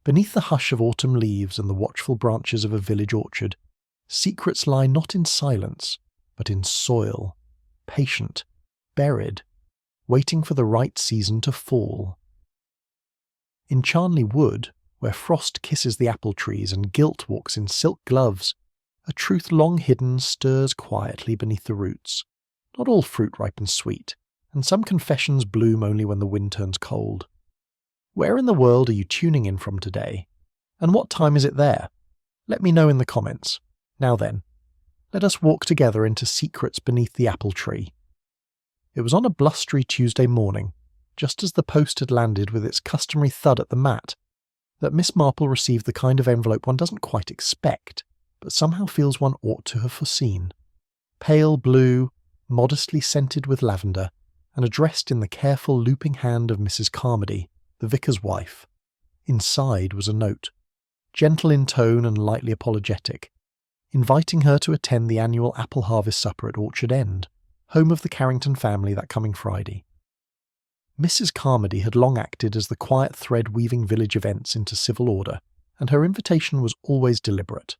Beneath the hush of autumn leaves and the watchful branches of a village orchard, secrets lie not in silence, but in soil, patient, buried, waiting for the right season to fall. In Charnley Wood, where frost kisses the apple trees and guilt walks in silk gloves, a truth long hidden stirs quietly beneath the roots. Not all fruit ripens sweet, and some confessions bloom only when the wind turns cold. Where in the world are you tuning in from today? And what time is it there? Let me know in the comments. Now then, let us walk together into secrets beneath the apple tree. It was on a blustery Tuesday morning, just as the post had landed with its customary thud at the mat, that Miss Marple received the kind of envelope one doesn't quite expect, but somehow feels one ought to have foreseen. Pale blue, modestly scented with lavender, and addressed in the careful looping hand of Mrs. Carmody, the vicar's wife. Inside was a note, gentle in tone and lightly apologetic, inviting her to attend the annual apple harvest supper at Orchard End, home of the Carrington family that coming Friday. Mrs. Carmody had long acted as the quiet thread weaving village events into civil order, and her invitation was always deliberate.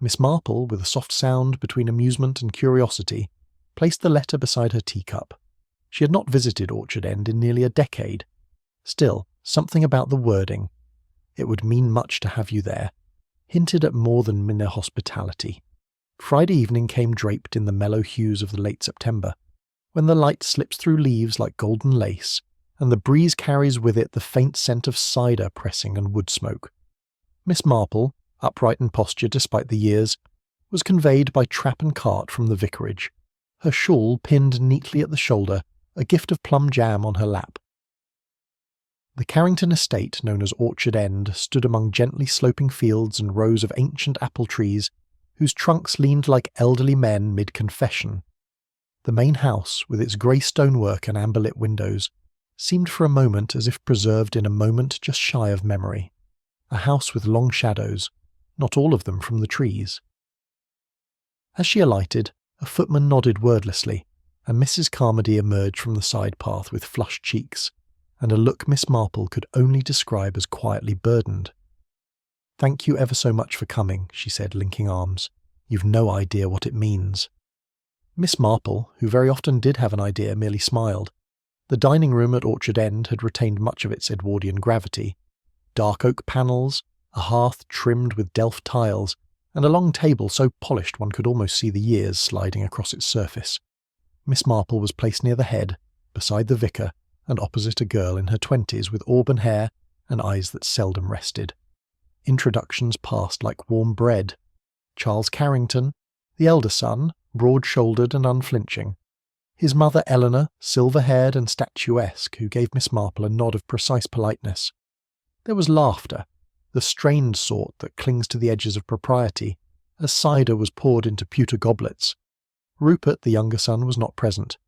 Miss Marple, with a soft sound between amusement and curiosity, placed the letter beside her teacup. She had not visited Orchard End in nearly a decade. Still, something about the wording, "It would mean much to have you there," hinted at more than mere hospitality. Friday evening came draped in the mellow hues of the late September, when the light slips through leaves like golden lace, and the breeze carries with it the faint scent of cider pressing and wood smoke. Miss Marple, upright in posture despite the years, was conveyed by trap and cart from the vicarage, her shawl pinned neatly at the shoulder, a gift of plum jam on her lap. The Carrington estate, known as Orchard End, stood among gently sloping fields and rows of ancient apple trees, whose trunks leaned like elderly men mid-confession. The main house, with its grey stonework and amber-lit windows, seemed for a moment as if preserved in a moment just shy of memory. A house with long shadows, not all of them from the trees. As she alighted, a footman nodded wordlessly, and Mrs. Carmody emerged from the side path with flushed cheeks, and a look Miss Marple could only describe as quietly burdened. "Thank you ever so much for coming," she said, linking arms. "You've no idea what it means." Miss Marple, who very often did have an idea, merely smiled. The dining room at Orchard End had retained much of its Edwardian gravity. Dark oak panels, a hearth trimmed with delft tiles, and a long table so polished one could almost see the years sliding across its surface. Miss Marple was placed near the head, beside the vicar, and opposite a girl in her 20s with auburn hair and eyes that seldom rested. Introductions passed like warm bread. Charles Carrington, the elder son, broad-shouldered and unflinching. His mother Eleanor, silver-haired and statuesque, who gave Miss Marple a nod of precise politeness. There was laughter, the strained sort that clings to the edges of propriety, as cider was poured into pewter goblets. Rupert, the younger son, was not present.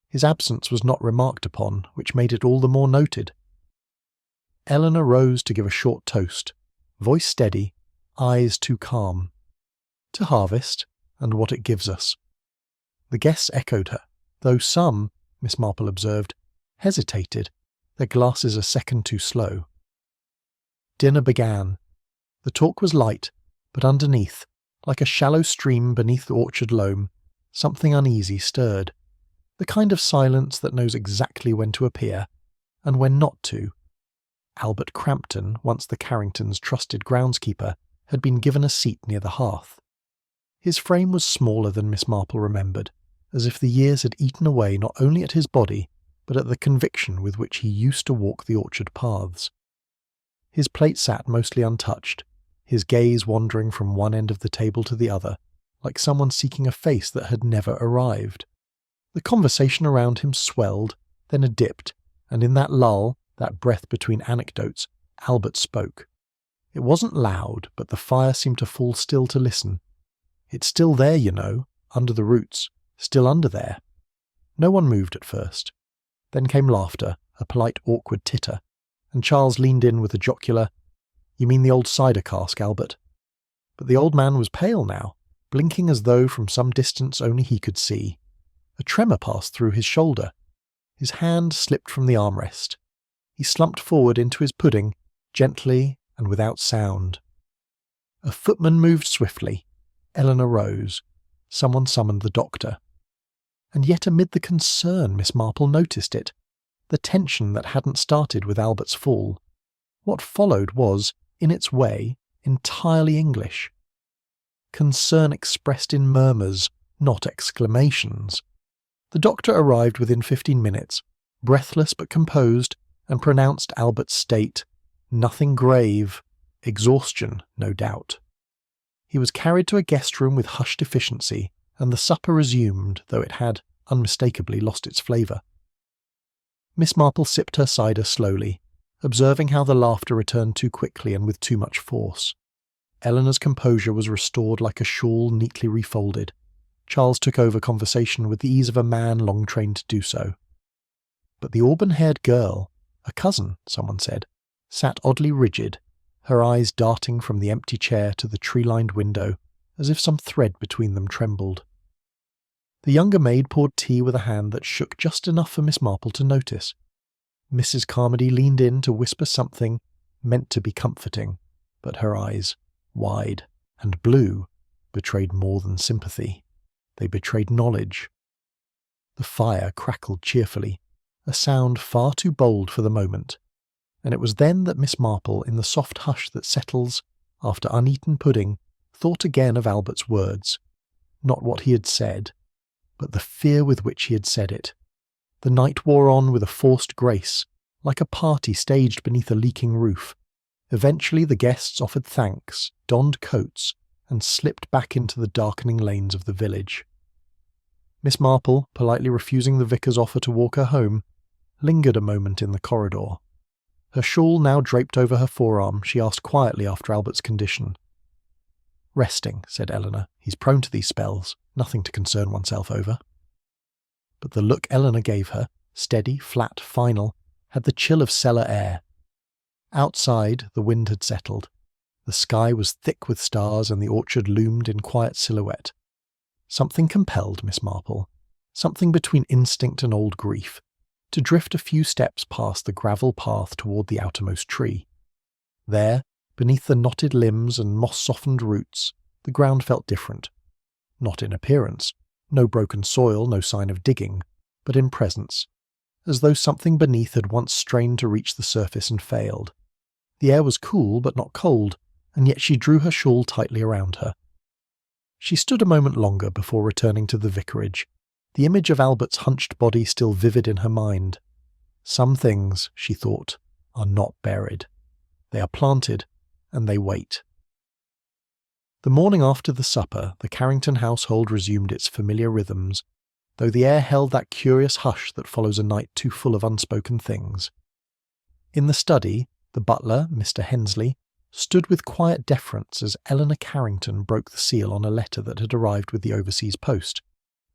His absence was not remarked upon, which made it all the more noted. Eleanor rose to give a short toast, voice steady, eyes too calm. To harvest, and what it gives us. The guests echoed her, though some, Miss Marple observed, hesitated, their glasses a second too slow. Dinner began. The talk was light, but underneath, like a shallow stream beneath the orchard loam, something uneasy stirred. The kind of silence that knows exactly when to appear, and when not to. Albert Crampton, once the Carringtons' trusted groundskeeper, had been given a seat near the hearth. His frame was smaller than Miss Marple remembered, as if the years had eaten away not only at his body, but at the conviction with which he used to walk the orchard paths. His plate sat mostly untouched, his gaze wandering from one end of the table to the other, like someone seeking a face that had never arrived. The conversation around him swelled, then it dipped, and in that lull, that breath between anecdotes, Albert spoke. It wasn't loud, but the fire seemed to fall still to listen. It's still there, you know, under the roots, still under there. No one moved at first. Then came laughter, a polite awkward titter, and Charles leaned in with a jocular, "You mean the old cider cask, Albert?" But the old man was pale now, blinking as though from some distance only he could see. A tremor passed through his shoulder. His hand slipped from the armrest. He slumped forward into his pudding, gently and without sound. A footman moved swiftly. Eleanor rose. Someone summoned the doctor. And yet amid the concern Miss Marple noticed it, the tension that hadn't started with Albert's fall. What followed was, in its way, entirely English. Concern expressed in murmurs, not exclamations. The doctor arrived within 15 minutes, breathless but composed, and pronounced Albert's state nothing grave, exhaustion, no doubt. He was carried to a guest room with hushed efficiency, and the supper resumed, though it had unmistakably lost its flavour. Miss Marple sipped her cider slowly, observing how the laughter returned too quickly and with too much force. Eleanor's composure was restored like a shawl neatly refolded. Charles took over conversation with the ease of a man long trained to do so. But the auburn-haired girl, a cousin, someone said, sat oddly rigid, her eyes darting from the empty chair to the tree-lined window, as if some thread between them trembled. The younger maid poured tea with a hand that shook just enough for Miss Marple to notice. Mrs. Carmody leaned in to whisper something meant to be comforting, but her eyes, wide and blue, betrayed more than sympathy. They betrayed knowledge. The fire crackled cheerfully, a sound far too bold for the moment, and it was then that Miss Marple, in the soft hush that settles after uneaten pudding, thought again of Albert's words, not what he had said, but the fear with which he had said it. The night wore on with a forced grace, like a party staged beneath a leaking roof. Eventually the guests offered thanks, donned coats, and slipped back into the darkening lanes of the village. Miss Marple, politely refusing the vicar's offer to walk her home, lingered a moment in the corridor. Her shawl now draped over her forearm, she asked quietly after Albert's condition. "Resting," said Eleanor. "He's prone to these spells. Nothing to concern oneself over." But the look Eleanor gave her, steady, flat, final, had the chill of cellar air. Outside, the wind had settled. The sky was thick with stars and the orchard loomed in quiet silhouette. Something compelled Miss Marple, something between instinct and old grief, to drift a few steps past the gravel path toward the outermost tree. There, beneath the knotted limbs and moss-softened roots, the ground felt different. Not in appearance, no broken soil, no sign of digging, but in presence, as though something beneath had once strained to reach the surface and failed. The air was cool but not cold, and yet she drew her shawl tightly around her. She stood a moment longer before returning to the vicarage, the image of Albert's hunched body still vivid in her mind. Some things, she thought, are not buried. They are planted, and they wait. The morning after the supper, the Carrington household resumed its familiar rhythms, though the air held that curious hush that follows a night too full of unspoken things. In the study, the butler, Mr. Hensley, stood with quiet deference as Eleanor Carrington broke the seal on a letter that had arrived with the overseas post.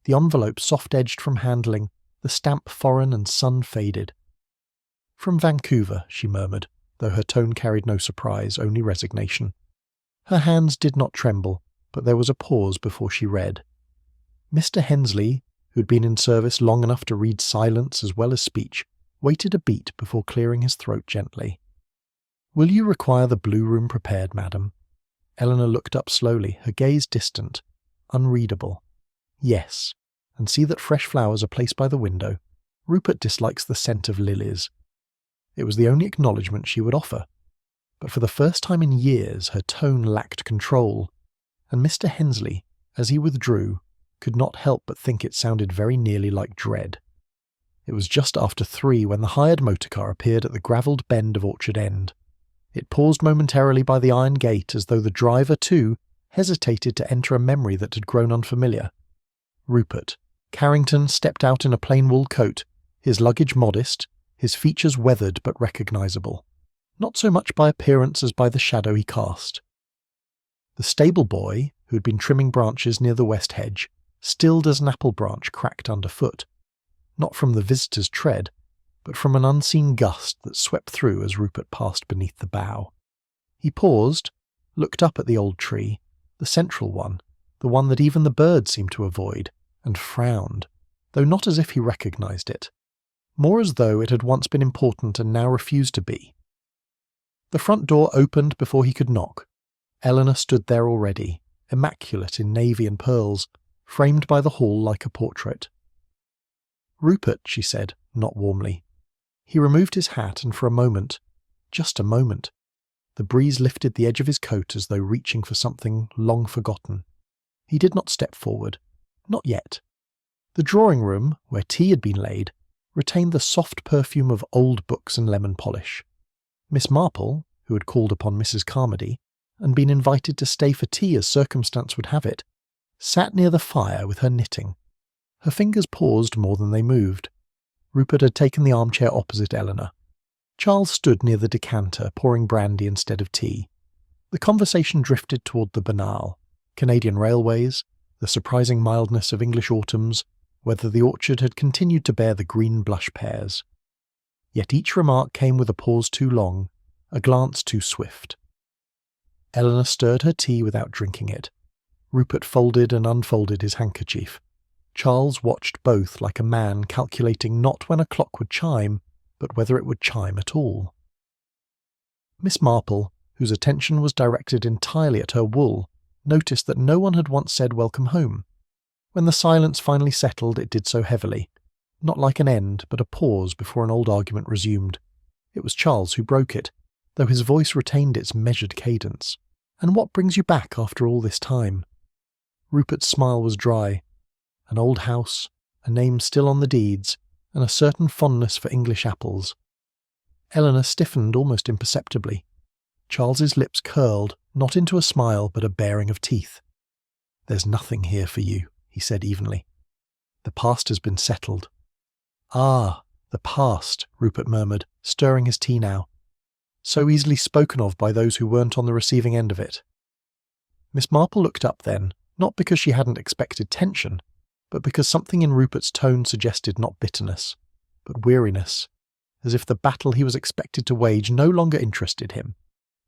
The envelope soft-edged from handling, the stamp foreign and sun-faded. "From Vancouver," she murmured, though her tone carried no surprise, only resignation. Her hands did not tremble, but there was a pause before she read. Mr. Hensley, who'd been in service long enough to read silence as well as speech, waited a beat before clearing his throat gently. "Will you require the blue room prepared, madam?" Eleanor looked up slowly, her gaze distant, unreadable. "Yes, and see that fresh flowers are placed by the window. Rupert dislikes the scent of lilies." It was the only acknowledgement she would offer, but for the first time in years her tone lacked control, and Mr. Hensley, as he withdrew, could not help but think it sounded very nearly like dread. It was just after 3 when the hired motor car appeared at the gravelled bend of Orchard End. It paused momentarily by the iron gate as though the driver, too, hesitated to enter a memory that had grown unfamiliar. Rupert Carrington stepped out in a plain wool coat, his luggage modest, his features weathered but recognisable, not so much by appearance as by the shadow he cast. The stable boy, who had been trimming branches near the west hedge, stilled as an apple branch cracked underfoot, not from the visitor's tread, but from an unseen gust that swept through as Rupert passed beneath the bough. He paused, looked up at the old tree, the central one, the one that even the birds seemed to avoid, and frowned, though not as if he recognised it, more as though it had once been important and now refused to be. The front door opened before he could knock. Eleanor stood there already, immaculate in navy and pearls, framed by the hall like a portrait. "Rupert," she said, not warmly. He removed his hat, and for a moment, just a moment, the breeze lifted the edge of his coat as though reaching for something long forgotten. He did not step forward. Not yet. The drawing-room, where tea had been laid, retained the soft perfume of old books and lemon polish. Miss Marple, who had called upon Mrs. Carmody, and been invited to stay for tea as circumstance would have it, sat near the fire with her knitting. Her fingers paused more than they moved. Rupert had taken the armchair opposite Eleanor. Charles stood near the decanter, pouring brandy instead of tea. The conversation drifted toward the banal: Canadian railways, the surprising mildness of English autumns, whether the orchard had continued to bear the green blush pears. Yet each remark came with a pause too long, a glance too swift. Eleanor stirred her tea without drinking it. Rupert folded and unfolded his handkerchief. Charles watched both like a man calculating not when a clock would chime, but whether it would chime at all. Miss Marple, whose attention was directed entirely at her wool, noticed that no one had once said welcome home. When the silence finally settled, it did so heavily, not like an end, but a pause before an old argument resumed. It was Charles who broke it, though his voice retained its measured cadence. "And what brings you back after all this time?" Rupert's smile was dry. An old house, a name still on the deeds, and a certain fondness for English apples. Eleanor stiffened almost imperceptibly. Charles's lips curled, not into a smile, but a baring of teeth. "There's nothing here for you," he said evenly. "The past has been settled." "Ah, the past," Rupert murmured, stirring his tea now. "So easily spoken of by those who weren't on the receiving end of it." Miss Marple looked up then, not because she hadn't expected tension, but because something in Rupert's tone suggested not bitterness, but weariness, as if the battle he was expected to wage no longer interested him.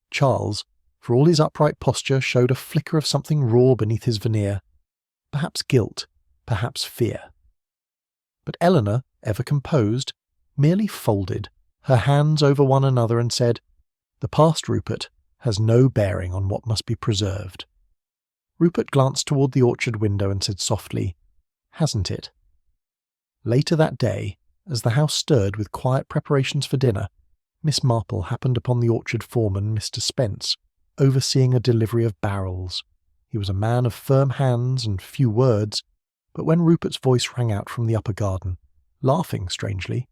Charles, for all his upright posture, showed a flicker of something raw beneath his veneer. Perhaps guilt, perhaps fear. But Eleanor, ever composed, merely folded her hands over one another and said, "The past, Rupert, has no bearing on what must be preserved." Rupert glanced toward the orchard window and said softly, "Hasn't it?" Later that day, as the house stirred with quiet preparations for dinner, Miss Marple happened upon the orchard foreman, Mr. Spence, overseeing a delivery of barrels. He was a man of firm hands and few words, but when Rupert's voice rang out from the upper garden, laughing strangely,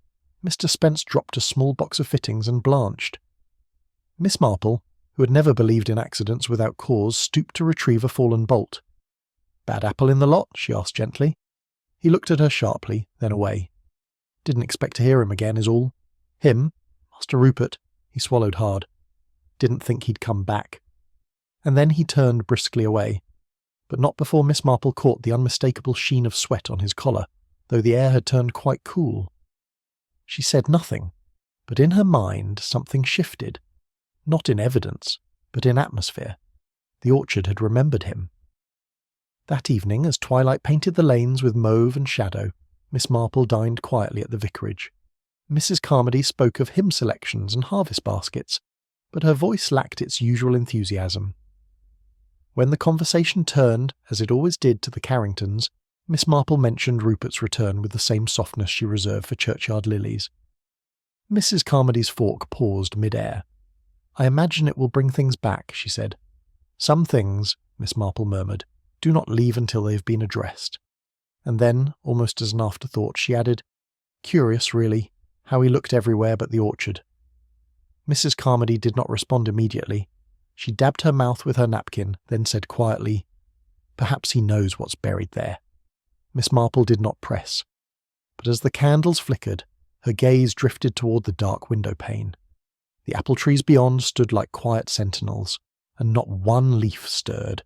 Mr. Spence dropped a small box of fittings and blanched. Miss Marple, who had never believed in accidents without cause, stooped to retrieve a fallen bolt. "Bad apple in the lot?" she asked gently. He looked at her sharply, then away. "Didn't expect to hear him again, is all. Him, Master Rupert," he swallowed hard. "Didn't think he'd come back." And then he turned briskly away, but not before Miss Marple caught the unmistakable sheen of sweat on his collar, though the air had turned quite cool. She said nothing, but in her mind something shifted, not in evidence, but in atmosphere. The orchard had remembered him. That evening, as twilight painted the lanes with mauve and shadow, Miss Marple dined quietly at the vicarage. Mrs. Carmody spoke of hymn selections and harvest baskets, but her voice lacked its usual enthusiasm. When the conversation turned, as it always did, to the Carringtons, Miss Marple mentioned Rupert's return with the same softness she reserved for churchyard lilies. Mrs. Carmody's fork paused mid-air. "I imagine it will bring things back," she said. "Some things," Miss Marple murmured, "do not leave until they have been addressed." And then, almost as an afterthought, she added, "Curious, really, how he looked everywhere but the orchard." Mrs. Carmody did not respond immediately. She dabbed her mouth with her napkin, then said quietly, "Perhaps he knows what's buried there." Miss Marple did not press, but as the candles flickered, her gaze drifted toward the dark window pane. The apple trees beyond stood like quiet sentinels, and not one leaf stirred.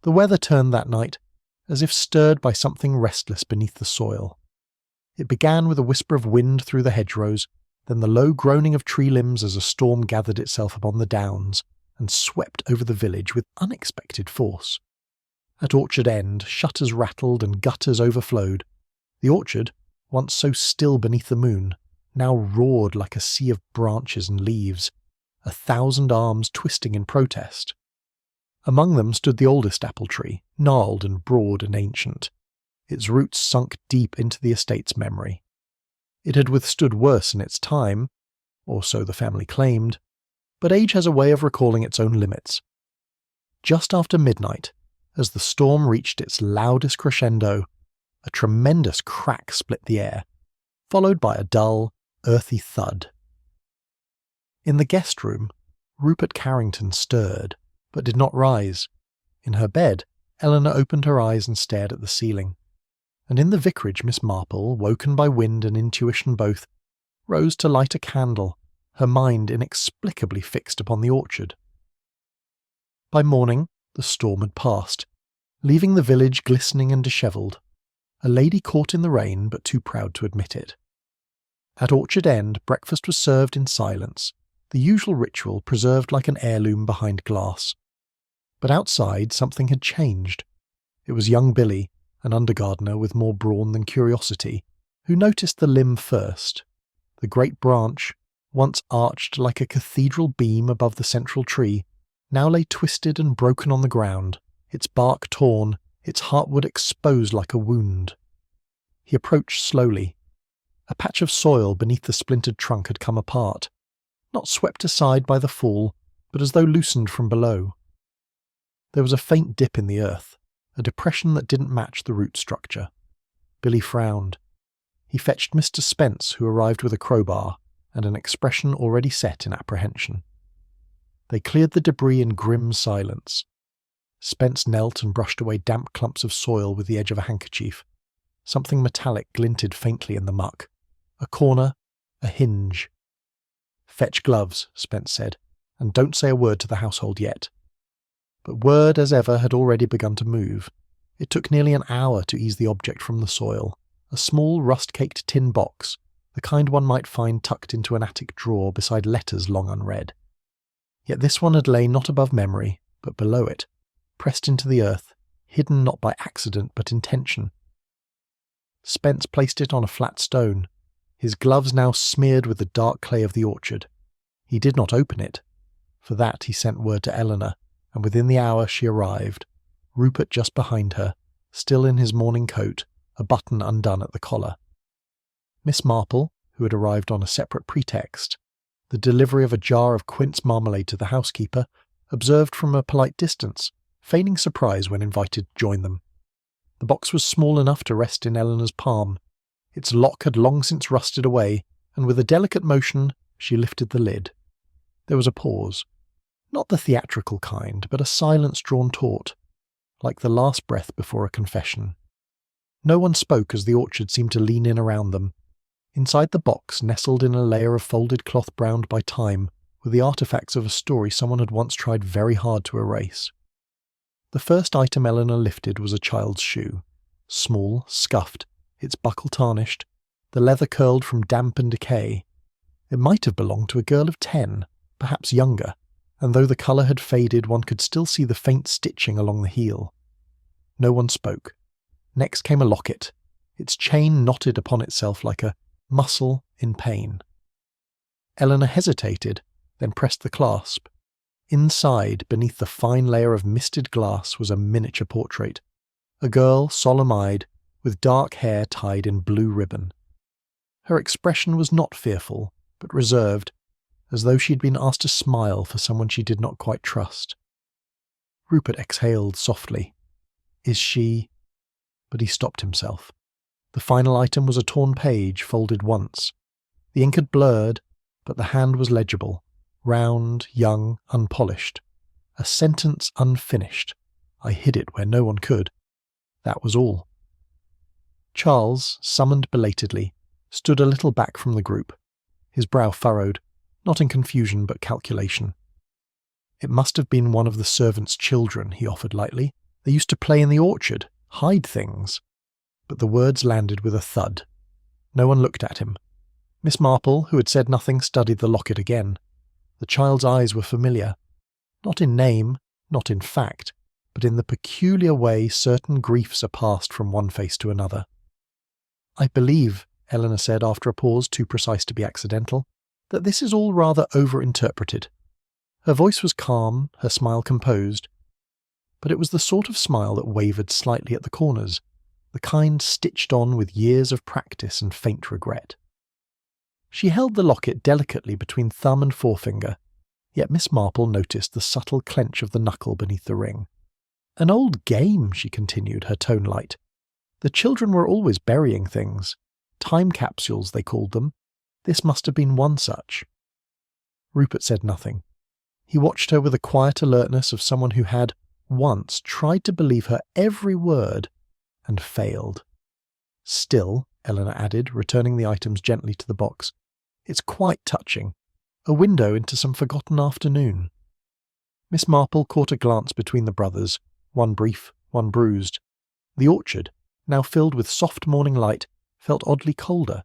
The weather turned that night, as if stirred by something restless beneath the soil. It began with a whisper of wind through the hedgerows, then the low groaning of tree limbs as a storm gathered itself upon the downs and swept over the village with unexpected force. At Orchard End, shutters rattled and gutters overflowed. The orchard, once so still beneath the moon, now roared like a sea of branches and leaves. 1,000 arms twisting in protest. Among them stood the oldest apple tree, gnarled and broad and ancient, its roots sunk deep into the estate's memory. It had withstood worse in its time, or so the family claimed, but age has a way of recalling its own limits. Just after midnight, as the storm reached its loudest crescendo, a tremendous crack split the air, followed by a dull, earthy thud. In the guest room, Rupert Carrington stirred, but did not rise. In her bed, Eleanor opened her eyes and stared at the ceiling. And in the vicarage, Miss Marple, woken by wind and intuition both, rose to light a candle, her mind inexplicably fixed upon the orchard. By morning, the storm had passed, leaving the village glistening and dishevelled, a lady caught in the rain but too proud to admit it. At Orchard End, breakfast was served in silence, the usual ritual preserved like an heirloom behind glass. But outside something had changed. It was young Billy, an undergardener with more brawn than curiosity, who noticed the limb first. The great branch, once arched like a cathedral beam above the central tree, now lay twisted and broken on the ground, its bark torn, its heartwood exposed like a wound. He approached slowly. A patch of soil beneath the splintered trunk had come apart, not swept aside by the fall, but as though loosened from below. There was a faint dip in the earth, a depression that didn't match the root structure. Billy frowned. He fetched Mr. Spence, who arrived with a crowbar, and an expression already set in apprehension. They cleared the debris in grim silence. Spence knelt and brushed away damp clumps of soil with the edge of a handkerchief. Something metallic glinted faintly in the muck. A corner, a hinge. "Fetch gloves," Spence said, "and don't say a word to the household yet." But word, as ever, had already begun to move. It took nearly an hour to ease the object from the soil, a small rust-caked tin box, the kind one might find tucked into an attic drawer beside letters long unread. Yet this one had lain not above memory, but below it, pressed into the earth, hidden not by accident but intention. Spence placed it on a flat stone, his gloves now smeared with the dark clay of the orchard. He did not open it. For that he sent word to Eleanor, and within the hour she arrived, Rupert just behind her, still in his morning coat, a button undone at the collar. Miss Marple, who had arrived on a separate pretext, the delivery of a jar of quince marmalade to the housekeeper, observed from a polite distance, feigning surprise when invited to join them. The box was small enough to rest in Eleanor's palm. Its lock had long since rusted away, and with a delicate motion she lifted the lid. There was a pause. Not the theatrical kind, but a silence drawn taut, like the last breath before a confession. No one spoke as the orchard seemed to lean in around them. Inside the box, nestled in a layer of folded cloth browned by time, were the artefacts of a story someone had once tried very hard to erase. The first item Eleanor lifted was a child's shoe, small, scuffed, its buckle tarnished, the leather curled from damp and decay. It might have belonged to a girl of 10, perhaps younger, and though the colour had faded, one could still see the faint stitching along the heel. No one spoke. Next came a locket, its chain knotted upon itself like a muscle in pain. Eleanor hesitated, then pressed the clasp. Inside, beneath the fine layer of misted glass, was a miniature portrait. A girl, solemn-eyed, with dark hair tied in blue ribbon. Her expression was not fearful, but reserved, as though she had been asked to smile for someone she did not quite trust. Rupert exhaled softly. "Is she—" But he stopped himself. The final item was a torn page, folded once. The ink had blurred, but the hand was legible, round, young, unpolished. A sentence unfinished. I hid it where no one could. That was all. Charles, summoned belatedly, stood a little back from the group, his brow furrowed, not in confusion but calculation. "It must have been one of the servants' children," he offered lightly. "They used to play in the orchard, hide things." But the words landed with a thud. No one looked at him. Miss Marple, who had said nothing, studied the locket again. The child's eyes were familiar. Not in name, not in fact, but in the peculiar way certain griefs are passed from one face to another. "I believe," Eleanor said after a pause too precise to be accidental, "that this is all rather over-interpreted. Her voice was calm, her smile composed, but it was the sort of smile that wavered slightly at the corners, the kind stitched on with years of practice and faint regret. She held the locket delicately between thumb and forefinger, yet Miss Marple noticed the subtle clench of the knuckle beneath the ring. "An old game," she continued, her tone light. "The children were always burying things. Time capsules, they called them. This must have been one such." Rupert said nothing. He watched her with the quiet alertness of someone who had, once, tried to believe her every word, and failed. "Still," Eleanor added, returning the items gently to the box, "it's quite touching. A window into some forgotten afternoon." Miss Marple caught a glance between the brothers, one brief, one bruised. The orchard, now filled with soft morning light, felt oddly colder.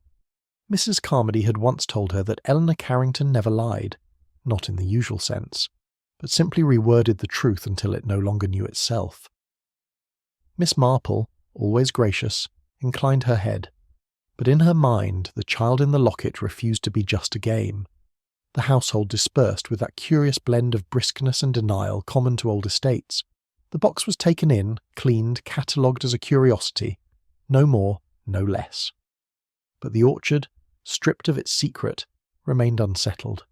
Mrs. Carmody had once told her that Eleanor Carrington never lied, not in the usual sense, but simply reworded the truth until it no longer knew itself. Miss Marple, always gracious, inclined her head, but in her mind the child in the locket refused to be just a game. The household dispersed with that curious blend of briskness and denial common to old estates. The box was taken in, cleaned, catalogued as a curiosity, no more, no less. But the orchard, stripped of its secret, remained unsettled.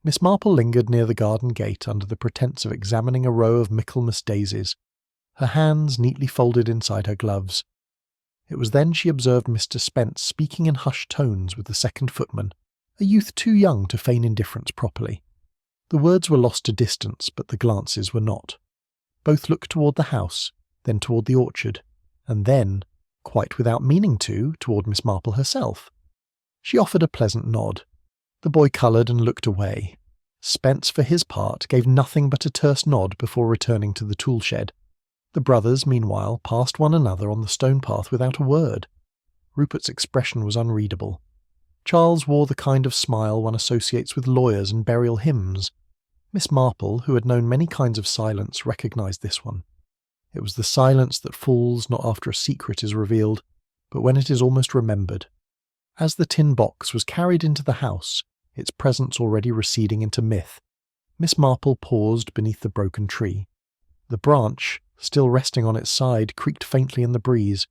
Miss Marple lingered near the garden gate under the pretence of examining a row of Michaelmas daisies, her hands neatly folded inside her gloves. It was then she observed Mr. Spence speaking in hushed tones with the second footman, a youth too young to feign indifference properly. The words were lost to distance, but the glances were not. Both looked toward the house, then toward the orchard, and then, quite without meaning to, toward Miss Marple herself. She offered a pleasant nod. The boy coloured and looked away. Spence, for his part, gave nothing but a terse nod before returning to the tool shed. The brothers, meanwhile, passed one another on the stone path without a word. Rupert's expression was unreadable. Charles wore the kind of smile one associates with lawyers and burial hymns. Miss Marple, who had known many kinds of silence, recognised this one. It was the silence that falls not after a secret is revealed, but when it is almost remembered. As the tin box was carried into the house, its presence already receding into myth, Miss Marple paused beneath the broken tree. The branch, still resting on its side, creaked faintly in the breeze.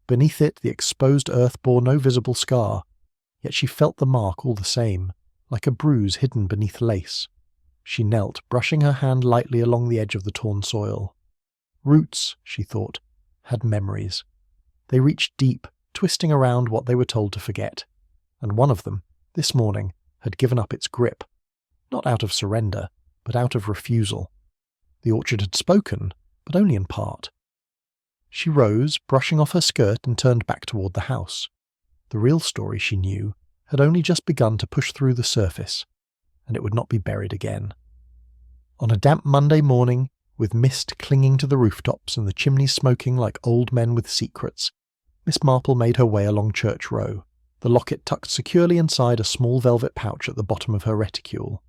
Beneath it the exposed earth bore no visible scar, yet she felt the mark all the same, like a bruise hidden beneath lace. She knelt, brushing her hand lightly along the edge of the torn soil. Roots, she thought, had memories. They reached deep, twisting around what they were told to forget, and one of them, this morning, had given up its grip, not out of surrender, but out of refusal. The orchard had spoken, but only in part. She rose, brushing off her skirt, and turned back toward the house. The real story, she knew, had only just begun to push through the surface, and it would not be buried again. On a damp Monday morning, with mist clinging to the rooftops and the chimneys smoking like old men with secrets, Miss Marple made her way along Church Row, the locket tucked securely inside a small velvet pouch at the bottom of her reticule.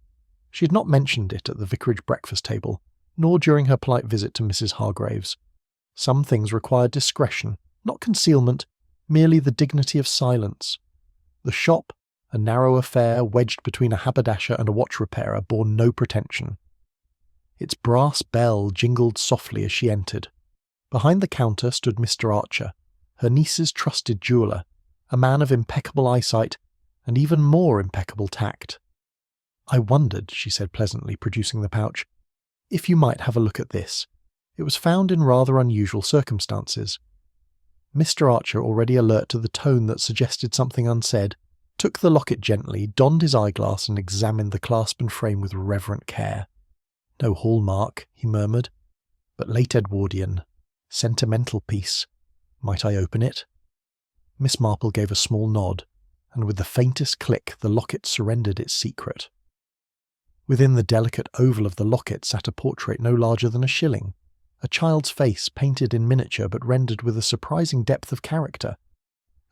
She had not mentioned it at the vicarage breakfast table, nor during her polite visit to Mrs. Hargrave's. Some things required discretion, not concealment, merely the dignity of silence. The shop, a narrow affair wedged between a haberdasher and a watch repairer, bore no pretension. Its brass bell jingled softly as she entered. Behind the counter stood Mr. Archer, her niece's trusted jeweller, a man of impeccable eyesight and even more impeccable tact. "I wondered," she said pleasantly, producing the pouch, "if you might have a look at this. It was found in rather unusual circumstances." Mr. Archer, already alert to the tone that suggested something unsaid, took the locket gently, donned his eyeglass, and examined the clasp and frame with reverent care. "No hallmark," he murmured, "but late Edwardian. Sentimental piece. Might I open it?" Miss Marple gave a small nod, and with the faintest click the locket surrendered its secret. Within the delicate oval of the locket sat a portrait no larger than a shilling, a child's face painted in miniature but rendered with a surprising depth of character.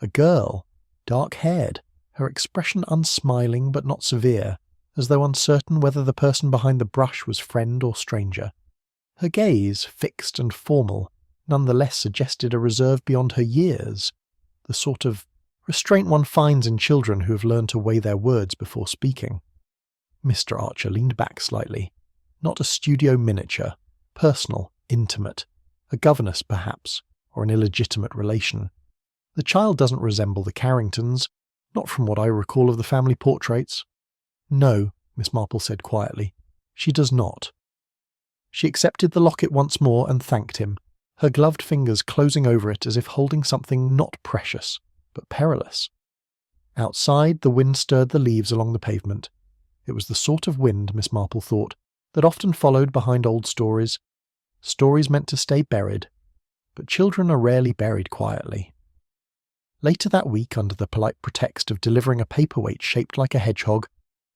A girl, dark-haired, her expression unsmiling but not severe, as though uncertain whether the person behind the brush was friend or stranger. Her gaze, fixed and formal, nonetheless suggested a reserve beyond her years, the sort of restraint one finds in children who have learned to weigh their words before speaking. Mr. Archer leaned back slightly. Not a studio miniature. Personal, intimate. A governess, perhaps, or an illegitimate relation. The child doesn't resemble the Carringtons, not from what I recall of the family portraits. No, Miss Marple said quietly. She does not. She accepted the locket once more and thanked him, her gloved fingers closing over it as if holding something not precious, but perilous. Outside, the wind stirred the leaves along the pavement. It was the sort of wind, Miss Marple thought, that often followed behind old stories. Stories meant to stay buried, but children are rarely buried quietly. Later that week, under the polite pretext of delivering a paperweight shaped like a hedgehog,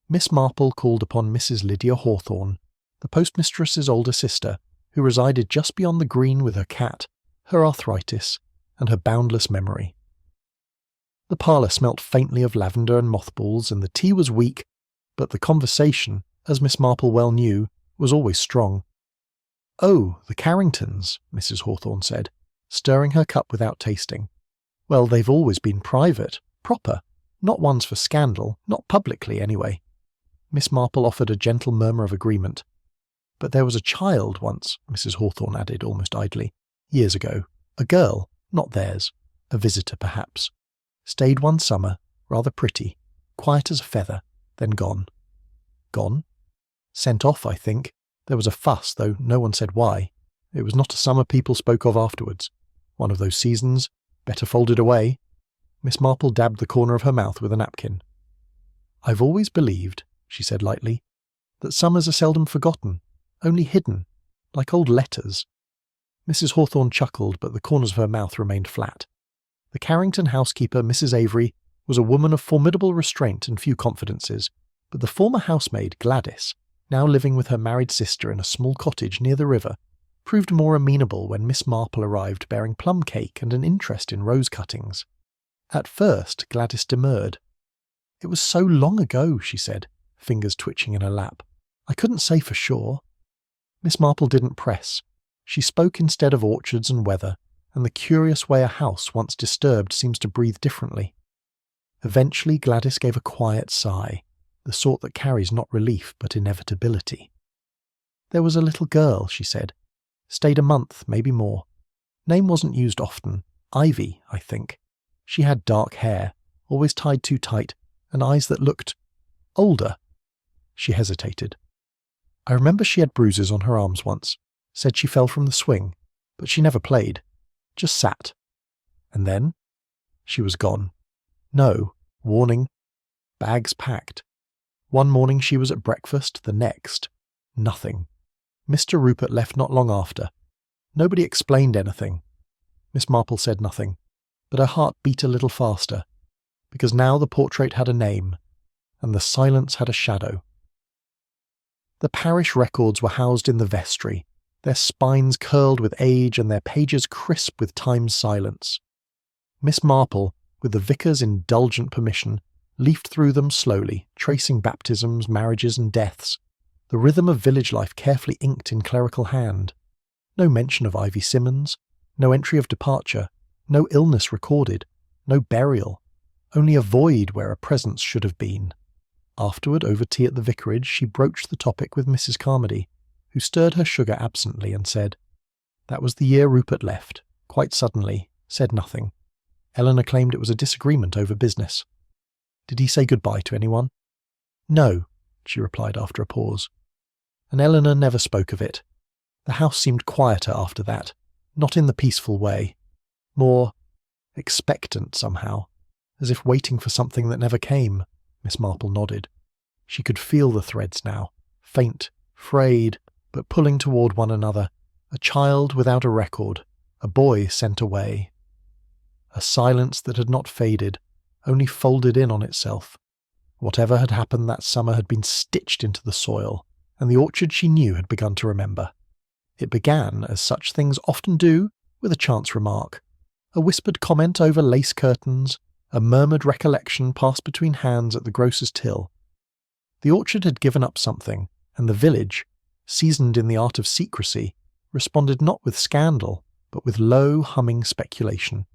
Miss Marple called upon Mrs. Lydia Hawthorne, the postmistress's older sister, who resided just beyond the green with her cat, her arthritis, and her boundless memory. The parlour smelt faintly of lavender and mothballs, and the tea was weak, but the conversation, as Miss Marple well knew, was always strong. "Oh, the Carringtons," Mrs. Hawthorne said, stirring her cup without tasting. "Well, they've always been private, proper, not ones for scandal, not publicly anyway." Miss Marple offered a gentle murmur of agreement. "But there was a child once," Mrs. Hawthorne added almost idly, "years ago. A girl, not theirs. A visitor, perhaps. Stayed one summer, rather pretty, quiet as a feather, then gone." "Gone?" "Sent off, I think. There was a fuss, though no one said why. It was not a summer people spoke of afterwards. One of those seasons, better folded away." Miss Marple dabbed the corner of her mouth with a napkin. "I've always believed," she said lightly, "that summers are seldom forgotten, only hidden, like old letters." Mrs. Hawthorne chuckled, but the corners of her mouth remained flat. The Carrington housekeeper, Mrs. Avery, was a woman of formidable restraint and few confidences, but the former housemaid, Gladys, now living with her married sister in a small cottage near the river, proved more amenable when Miss Marple arrived bearing plum cake and an interest in rose cuttings. At first, Gladys demurred. "It was so long ago," she said, fingers twitching in her lap. "I couldn't say for sure." Miss Marple didn't press. She spoke instead of orchards and weather, and the curious way a house once disturbed seems to breathe differently. Eventually Gladys gave a quiet sigh, the sort that carries not relief but inevitability. "There was a little girl," she said. "Stayed a month, maybe more. Name wasn't used often. Ivy, I think. She had dark hair, always tied too tight, and eyes that looked older." She hesitated. "I remember she had bruises on her arms once. Said she fell from the swing, but she never played. Just sat. And then? She was gone. No, warning. Bags packed. One morning she was at breakfast, the next, nothing. Mr. Rupert left not long after. Nobody explained anything. Miss Marple said nothing, but her heart beat a little faster, because now the portrait had a name, and the silence had a shadow. The parish records were housed in the vestry, their spines curled with age and their pages crisp with time's silence. Miss Marple, with the vicar's indulgent permission, leafed through them slowly, tracing baptisms, marriages and deaths, the rhythm of village life carefully inked in clerical hand. No mention of Ivy Simmons, no entry of departure, no illness recorded, no burial, only a void where a presence should have been. Afterward, over tea at the vicarage, she broached the topic with Mrs. Carmody, who stirred her sugar absently and said, "That was the year Rupert left, quite suddenly, said nothing. Eleanor claimed it was a disagreement over business." "Did he say goodbye to anyone?" "No," she replied after a pause. "And Eleanor never spoke of it. The house seemed quieter after that, not in the peaceful way. More expectant somehow, as if waiting for something that never came." Miss Marple nodded. She could feel the threads now, faint, frayed, but pulling toward one another. A child without a record, a boy sent away. A silence that had not faded, only folded in on itself. Whatever had happened that summer had been stitched into the soil, and the orchard she knew had begun to remember. It began, as such things often do, with a chance remark, a whispered comment over lace curtains, a murmured recollection passed between hands at the grocer's till. The orchard had given up something, and the village, seasoned in the art of secrecy, responded not with scandal, but with low, humming speculation.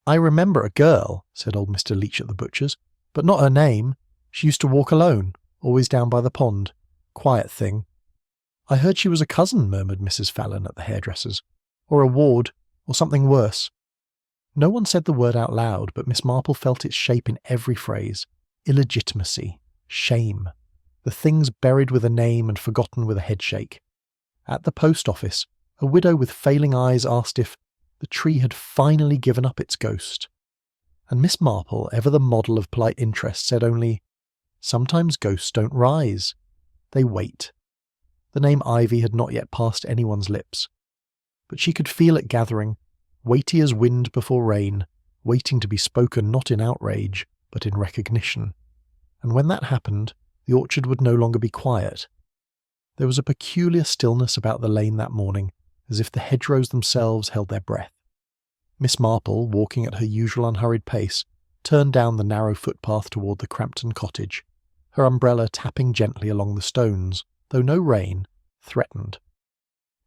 "I remember a girl," said old Mr. Leach at the butcher's, "but not her name. She used to walk alone, always down by the pond. Quiet thing." "I heard she was a cousin," murmured Mrs. Fallon at the hairdresser's. "Or a ward, or something worse." No one said the word out loud, but Miss Marple felt its shape in every phrase. Illegitimacy. Shame. The things buried with a name and forgotten with a headshake. At the post office, a widow with failing eyes asked if the tree had finally given up its ghost. And Miss Marple, ever the model of polite interest, said only, "Sometimes ghosts don't rise. They wait." The name Ivy had not yet passed anyone's lips. But she could feel it gathering, weighty as wind before rain, waiting to be spoken not in outrage, but in recognition. And when that happened, the orchard would no longer be quiet. There was a peculiar stillness about the lane that morning, as if the hedgerows themselves held their breath. Miss Marple, walking at her usual unhurried pace, turned down the narrow footpath toward the Crampton cottage, her umbrella tapping gently along the stones, though no rain threatened.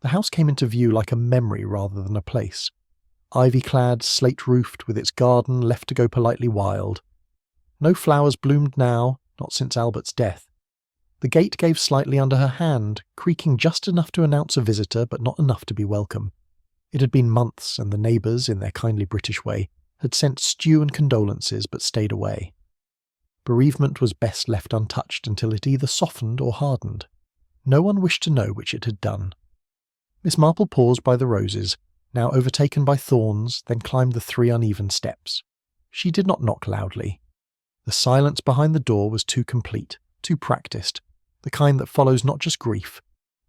The house came into view like a memory rather than a place. Ivy-clad, slate-roofed, with its garden left to go politely wild. No flowers bloomed now, not since Albert's death. The gate gave slightly under her hand, creaking just enough to announce a visitor, but not enough to be welcome. It had been months, and the neighbours, in their kindly British way, had sent stew and condolences, but stayed away. Bereavement was best left untouched until it either softened or hardened. No one wished to know which it had done. Miss Marple paused by the roses, now overtaken by thorns, then climbed the 3 uneven steps. She did not knock loudly. The silence behind the door was too complete, too practised, the kind that follows not just grief,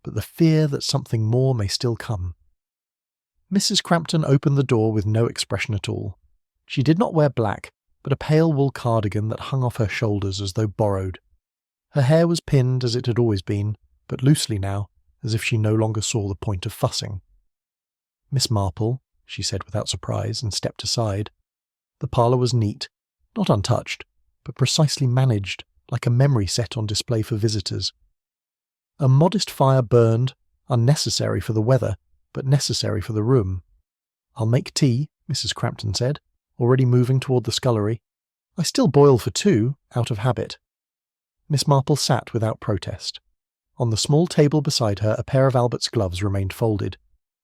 but the fear that something more may still come. Mrs. Crampton opened the door with no expression at all. She did not wear black, but a pale wool cardigan that hung off her shoulders as though borrowed. Her hair was pinned as it had always been, but loosely now, as if she no longer saw the point of fussing. "Miss Marple," she said without surprise, and stepped aside. The parlour was neat, not untouched, but precisely managed, like a memory set on display for visitors. A modest fire burned, unnecessary for the weather, but necessary for the room. "I'll make tea," Mrs. Crampton said, already moving toward the scullery. "I still boil for 2, out of habit." Miss Marple sat without protest. On the small table beside her a pair of Albert's gloves remained folded.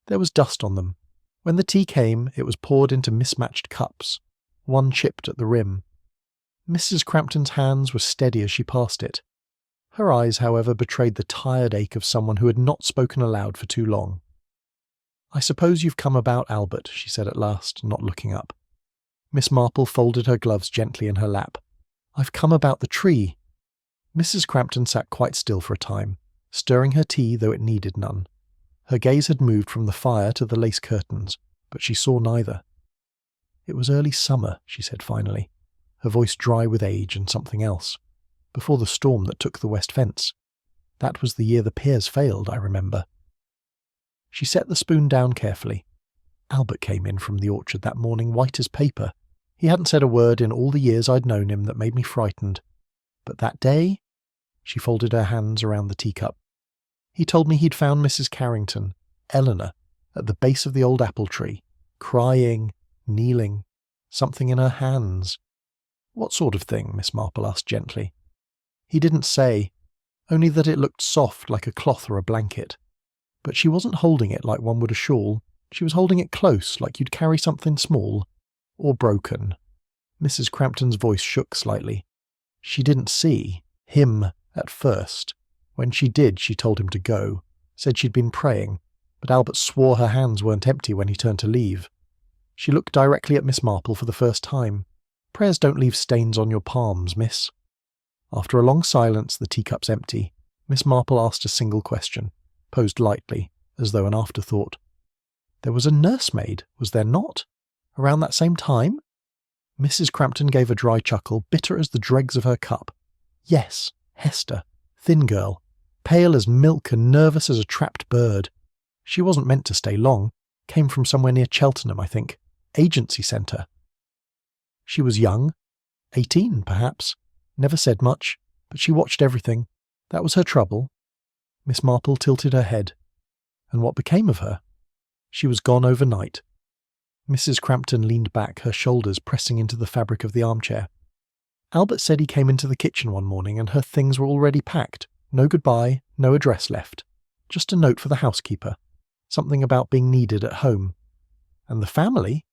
There was dust on them. When the tea came, it was poured into mismatched cups, one chipped at the rim. Mrs. Crampton's hands were steady as she passed it. Her eyes, however, betrayed the tired ache of someone who had not spoken aloud for too long. "I suppose you've come about Albert," she said at last, not looking up. Miss Marple folded her gloves gently in her lap. "I've come about the tree." Mrs. Crampton sat quite still for a time, stirring her tea though it needed none. Her gaze had moved from the fire to the lace curtains, but she saw neither. "It was early summer," she said finally, her voice dry with age and something else, "before the storm that took the west fence. That was the year the piers failed, I remember." She set the spoon down carefully. Albert came in from the orchard that morning white as paper. He hadn't said a word in all the years I'd known him that made me frightened. But that day, she folded her hands around the teacup. He told me he'd found Mrs. Carrington, Eleanor, at the base of the old apple tree, crying, kneeling, something in her hands. "What sort of thing?" Miss Marple asked gently. He didn't say, only that it looked soft like a cloth or a blanket. But she wasn't holding it like one would a shawl. She was holding it close, like you'd carry something small, or broken. Mrs. Crampton's voice shook slightly. She didn't see him at first. When she did, she told him to go, said she'd been praying, but Albert swore her hands weren't empty when he turned to leave. She looked directly at Miss Marple for the first time. "Prayers don't leave stains on your palms, miss." After a long silence, the teacups empty, Miss Marple asked a single question, posed lightly, as though an afterthought. "There was a nursemaid, was there not? Around that same time?" Mrs. Crampton gave a dry chuckle, bitter as the dregs of her cup. "Yes, Hester. Thin girl. Pale as milk and nervous as a trapped bird. She wasn't meant to stay long. Came from somewhere near Cheltenham, I think. Agency sent her. She was young. 18, perhaps. Never said much, but she watched everything. That was her trouble." Miss Marple tilted her head. "And what became of her?" "She was gone overnight." Mrs. Crampton leaned back, her shoulders pressing into the fabric of the armchair. Albert said he came into the kitchen one morning and her things were already packed. No goodbye, no address left. Just a note for the housekeeper. Something about being needed at home. And the family?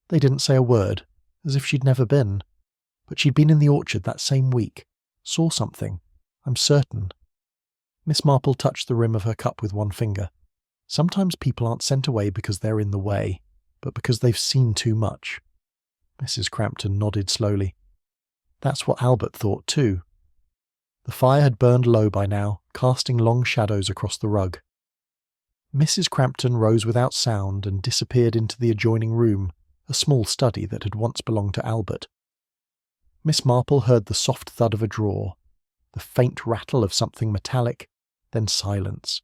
They didn't say a word, as if she'd never been. But she'd been in the orchard that same week. Saw something. I'm certain. Miss Marple touched the rim of her cup with one finger. Sometimes people aren't sent away because they're in the way, but because they've seen too much. Mrs. Crampton nodded slowly. That's what Albert thought too. The fire had burned low by now, casting long shadows across the rug. Mrs. Crampton rose without sound and disappeared into the adjoining room, a small study that had once belonged to Albert. Miss Marple heard the soft thud of a drawer, the faint rattle of something metallic, then silence.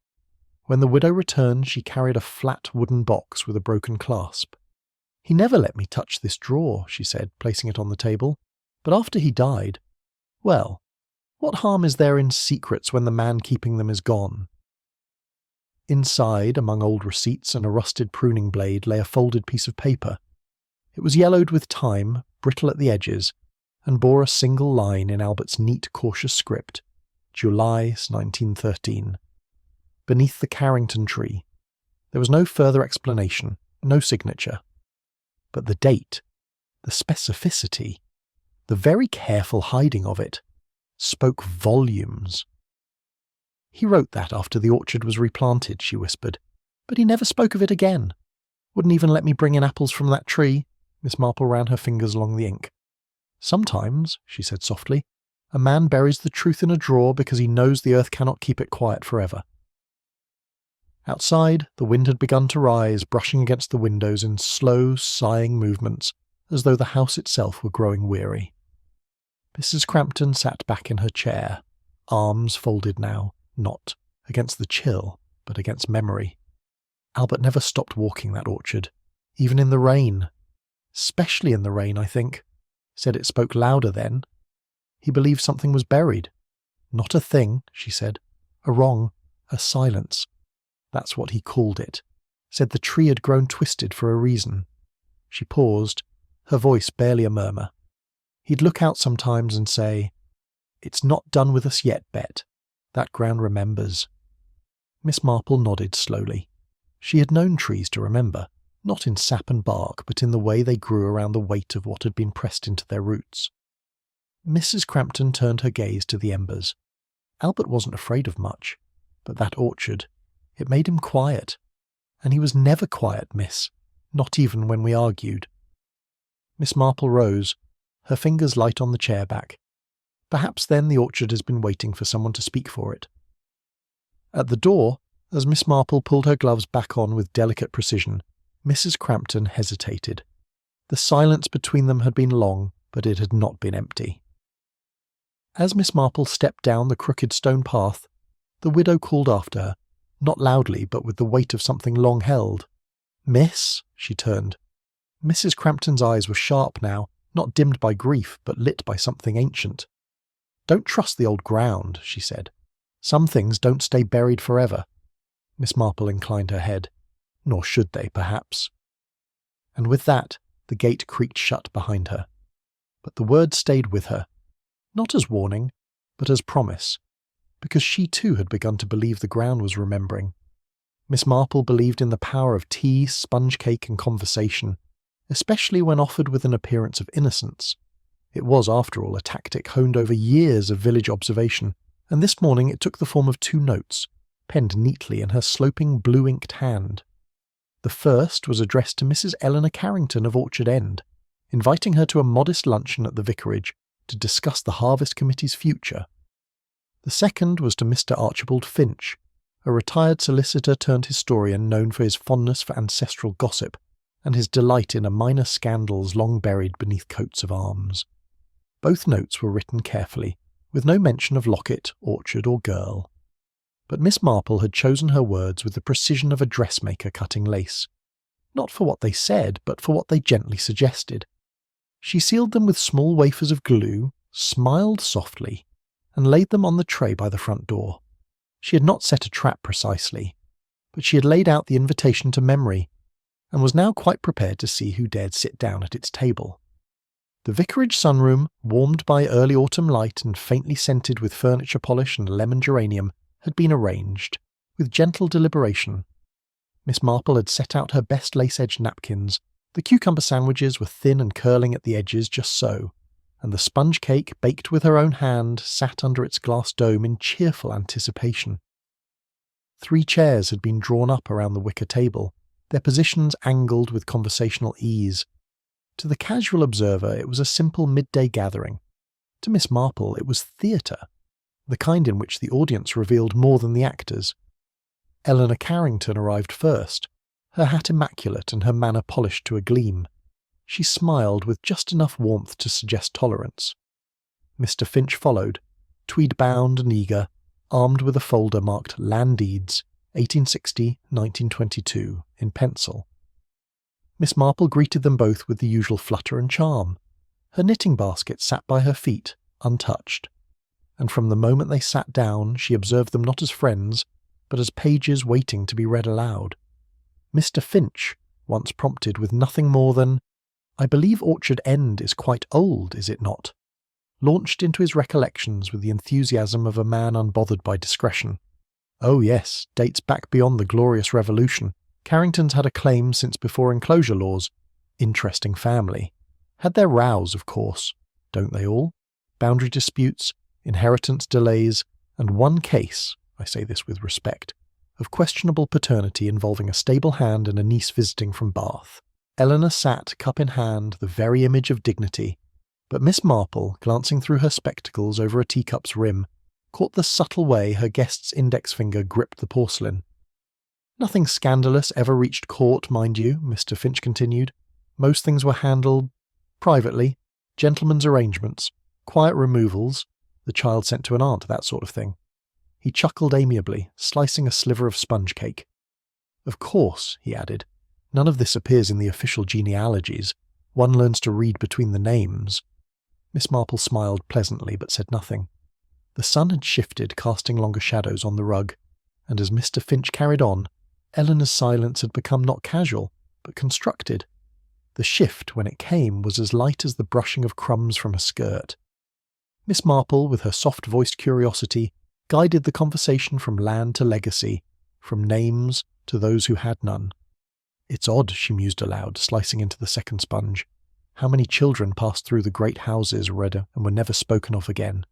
When the widow returned, she carried a flat wooden box with a broken clasp. "He never let me touch this drawer," she said, placing it on the table. "But after he died, well, what harm is there in secrets when the man keeping them is gone?" Inside, among old receipts and a rusted pruning blade, lay a folded piece of paper. It was yellowed with time, brittle at the edges, and bore a single line in Albert's neat, cautious script. July 1913. Beneath the Carrington tree. There was no further explanation, no signature. But the date, the specificity, the very careful hiding of it, spoke volumes. "He wrote that after the orchard was replanted," she whispered. "But he never spoke of it again. Wouldn't even let me bring in apples from that tree." Miss Marple ran her fingers along the ink. "Sometimes," she said softly, "a man buries the truth in a drawer because he knows the earth cannot keep it quiet forever." Outside, the wind had begun to rise, brushing against the windows in slow, sighing movements, as though the house itself were growing weary. Mrs. Crampton sat back in her chair, arms folded now, not against the chill, but against memory. Albert never stopped walking that orchard, even in the rain. Especially in the rain, I think. Said it spoke louder then. He believed something was buried. Not a thing, she said. A wrong, a silence. That's what he called it. Said the tree had grown twisted for a reason. She paused, her voice barely a murmur. He'd look out sometimes and say, "It's not done with us yet, Bet. That ground remembers." Miss Marple nodded slowly. She had known trees to remember, not in sap and bark, but in the way they grew around the weight of what had been pressed into their roots. Mrs. Crampton turned her gaze to the embers. Albert wasn't afraid of much, but that orchard, it made him quiet. And he was never quiet, miss, not even when we argued. Miss Marple rose, her fingers light on the chair back. Perhaps then the orchard has been waiting for someone to speak for it. At the door, as Miss Marple pulled her gloves back on with delicate precision, Mrs. Crampton hesitated. The silence between them had been long, but it had not been empty. As Miss Marple stepped down the crooked stone path, the widow called after her, not loudly, but with the weight of something long held. "Miss?" She turned. Mrs. Crampton's eyes were sharp now, not dimmed by grief, but lit by something ancient. "Don't trust the old ground," she said. "Some things don't stay buried forever." Miss Marple inclined her head. Nor should they, perhaps. And with that, the gate creaked shut behind her. But the word stayed with her, not as warning, but as promise, because she too had begun to believe the ground was remembering. Miss Marple believed in the power of tea, sponge cake, and conversation, especially when offered with an appearance of innocence. It was, after all, a tactic honed over years of village observation, and this morning it took the form of 2 notes, penned neatly in her sloping blue-inked hand. The first was addressed to Mrs. Eleanor Carrington of Orchard End, inviting her to a modest luncheon at the vicarage to discuss the Harvest Committee's future. The second was to Mr. Archibald Finch, a retired solicitor turned historian known for his fondness for ancestral gossip and his delight in a minor scandals long buried beneath coats of arms. Both notes were written carefully, with no mention of locket, orchard, or girl. But Miss Marple had chosen her words with the precision of a dressmaker cutting lace, not for what they said, but for what they gently suggested. She sealed them with small wafers of glue, smiled softly, and laid them on the tray by the front door. She had not set a trap precisely, but she had laid out the invitation to memory, and was now quite prepared to see who dared sit down at its table. The vicarage sunroom, warmed by early autumn light and faintly scented with furniture polish and lemon geranium, had been arranged, with gentle deliberation. Miss Marple had set out her best lace-edged napkins. The cucumber sandwiches were thin and curling at the edges just so, and the sponge cake, baked with her own hand, sat under its glass dome in cheerful anticipation. 3 chairs had been drawn up around the wicker table, their positions angled with conversational ease. To the casual observer it was a simple midday gathering. To Miss Marple it was theatre, the kind in which the audience revealed more than the actors. Eleanor Carrington arrived first, her hat immaculate and her manner polished to a gleam. She smiled with just enough warmth to suggest tolerance. Mr. Finch followed, tweed-bound and eager, armed with a folder marked Land Deeds, 1860-1922, in pencil. Miss Marple greeted them both with the usual flutter and charm. Her knitting basket sat by her feet, untouched, and from the moment they sat down she observed them not as friends, but as pages waiting to be read aloud. Mr. Finch once prompted with nothing more than, "I believe Orchard End is quite old, is it not?" launched into his recollections with the enthusiasm of a man unbothered by discretion. Oh yes, dates back beyond the glorious Revolution. Carringtons had a claim since before enclosure laws. Interesting family. Had their rows, of course. Don't they all? Boundary disputes, inheritance delays, and one case, I say this with respect, of questionable paternity involving a stable hand and a niece visiting from Bath. Eleanor sat, cup in hand, the very image of dignity, but Miss Marple, glancing through her spectacles over a teacup's rim, caught the subtle way her guest's index finger gripped the porcelain. "Nothing scandalous ever reached court, mind you," Mr. Finch continued. "Most things were handled privately, gentlemen's arrangements, quiet removals, the child sent to an aunt, that sort of thing." He chuckled amiably, slicing a sliver of sponge cake. "Of course," he added, "none of this appears in the official genealogies. One learns to read between the names." Miss Marple smiled pleasantly but said nothing. The sun had shifted, casting longer shadows on the rug, and as Mr. Finch carried on, Eleanor's silence had become not casual, but constructed. The shift, when it came, was as light as the brushing of crumbs from a skirt. Miss Marple, with her soft-voiced curiosity, guided the conversation from land to legacy, from names to those who had none. "It's odd," she mused aloud, slicing into the second sponge, "how many children passed through the great houses read and were never spoken of again.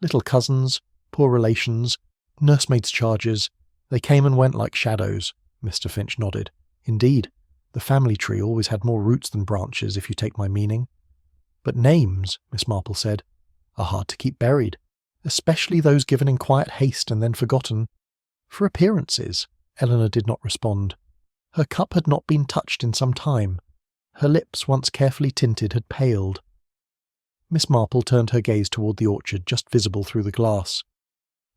Little cousins, poor relations, nursemaids' charges, they came and went like shadows." Mr. Finch nodded. "Indeed, the family tree always had more roots than branches, if you take my meaning. But names," Miss Marple said, "are hard to keep buried, especially those given in quiet haste and then forgotten." "For appearances," Eleanor did not respond. Her cup had not been touched in some time. Her lips, once carefully tinted, had paled. Miss Marple turned her gaze toward the orchard, just visible through the glass.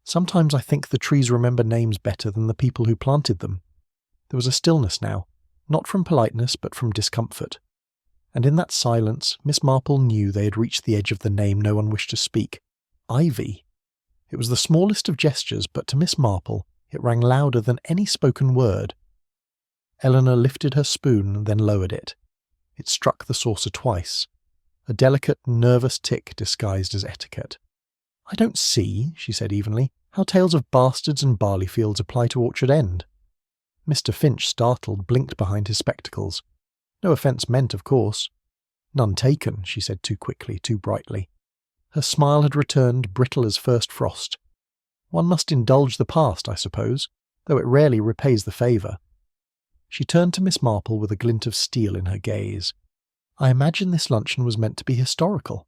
"Sometimes I think the trees remember names better than the people who planted them." There was a stillness now, not from politeness but from discomfort. And in that silence, Miss Marple knew they had reached the edge of the name no one wished to speak. Ivy. It was the smallest of gestures, but to Miss Marple it rang louder than any spoken word. Eleanor lifted her spoon, then lowered it. It struck the saucer twice. A delicate, nervous tick disguised as etiquette. "I don't see," she said evenly, "how tales of bastards and barley fields apply to Orchard End." Mr. Finch, startled, blinked behind his spectacles. "No offence meant, of course." "None taken," she said too quickly, too brightly. Her smile had returned, brittle as first frost. "One must indulge the past, I suppose, though it rarely repays the favour." She turned to Miss Marple with a glint of steel in her gaze. "I imagine this luncheon was meant to be historical."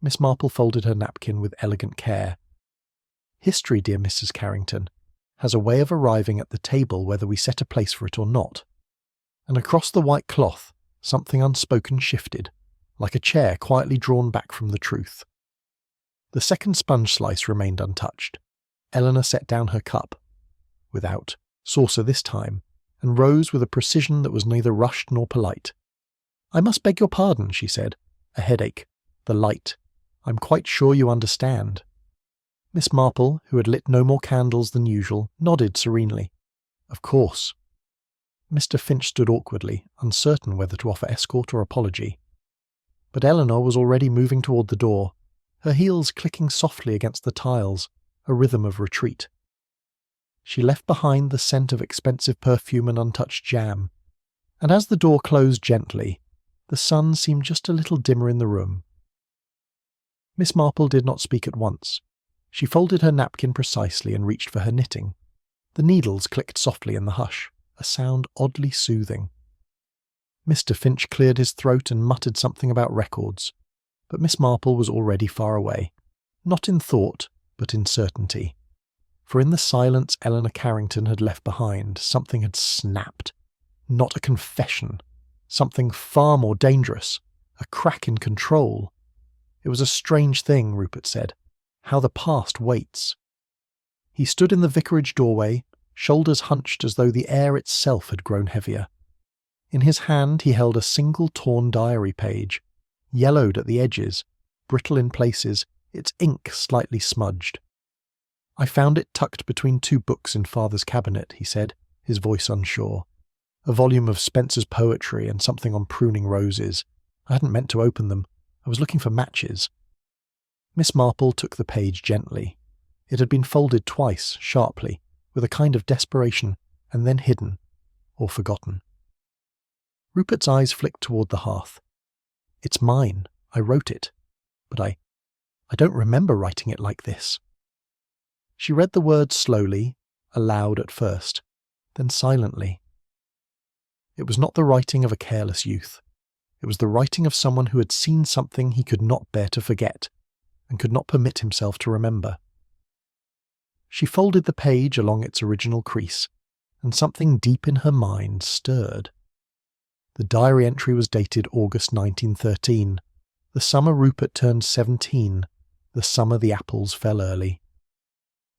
Miss Marple folded her napkin with elegant care. "History, dear Mrs. Carrington, has a way of arriving at the table whether we set a place for it or not." And across the white cloth, something unspoken shifted, like a chair quietly drawn back from the truth. The second sponge slice remained untouched. Eleanor set down her cup, without saucer this time, and rose with a precision that was neither rushed nor polite. "I must beg your pardon," she said. "A headache. The light. I'm quite sure you understand." Miss Marple, who had lit no more candles than usual, nodded serenely. "Of course." Mr. Finch stood awkwardly, uncertain whether to offer escort or apology. but Eleanor was already moving toward the door, her heels clicking softly against the tiles, a rhythm of retreat. She left behind the scent of expensive perfume and untouched jam, and as the door closed gently, the sun seemed just a little dimmer in the room. Miss Marple did not speak at once. She folded her napkin precisely and reached for her knitting. The needles clicked softly in the hush, a sound oddly soothing. Mr. Finch cleared his throat and muttered something about records, but Miss Marple was already far away, not in thought, but in certainty. For in the silence Eleanor Carrington had left behind, something had snapped. Not a confession. Something far more dangerous. A crack in control. It was a strange thing, Rupert said. How the past waits. He stood in the vicarage doorway, shoulders hunched as though the air itself had grown heavier. In his hand he held a single torn diary page, yellowed at the edges, brittle in places, its ink slightly smudged. "I found it tucked between 2 books in Father's cabinet," he said, his voice unsure. "A volume of Spencer's poetry and something on pruning roses. I hadn't meant to open them. I was looking for matches." Miss Marple took the page gently. It had been folded twice, sharply, with a kind of desperation, and then hidden, or forgotten. Rupert's eyes flicked toward the hearth. "It's mine. I wrote it. But I don't remember writing it like this." She read the words slowly, aloud at first, then silently. It was not the writing of a careless youth. It was the writing of someone who had seen something he could not bear to forget, and could not permit himself to remember. She folded the page along its original crease, and something deep in her mind stirred. The diary entry was dated August 1913, the summer Rupert turned 17, the summer the apples fell early.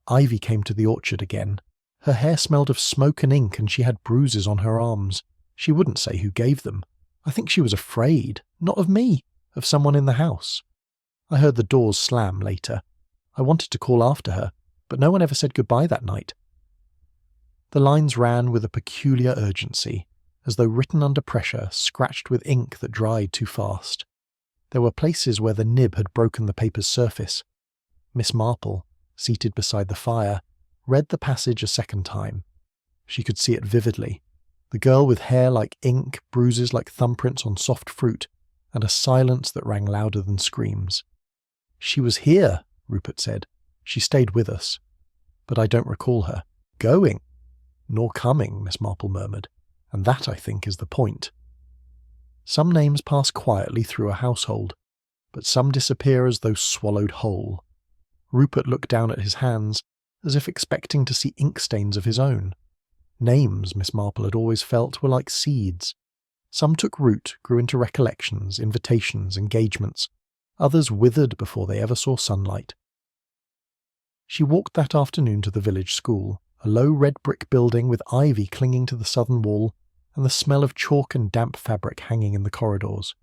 Ivy came to the orchard again. Her hair smelled of smoke and ink, and she had bruises on her arms. She wouldn't say who gave them. I think she was afraid, not of me, of someone in the house. I heard the doors slam later. I wanted to call after her, but no one ever said goodbye that night. The lines ran with a peculiar urgency, as though written under pressure, scratched with ink that dried too fast. There were places where the nib had broken the paper's surface. Miss Marple, seated beside the fire, read the passage a second time. She could see it vividly. The girl with hair like ink, bruises like thumbprints on soft fruit, and a silence that rang louder than screams. "She was here," Rupert said. "She stayed with us. But I don't recall her going, nor coming," Miss Marple murmured. "And that, I think, is the point. Some names pass quietly through a household, but some disappear as though swallowed whole." Rupert looked down at his hands, as if expecting to see ink stains of his own. Names, Miss Marple had always felt, were like seeds. Some took root, grew into recollections, invitations, engagements. Others withered before they ever saw sunlight. She walked that afternoon to the village school, a low red brick building with ivy clinging to the southern wall and the smell of chalk and damp fabric hanging in the corridors.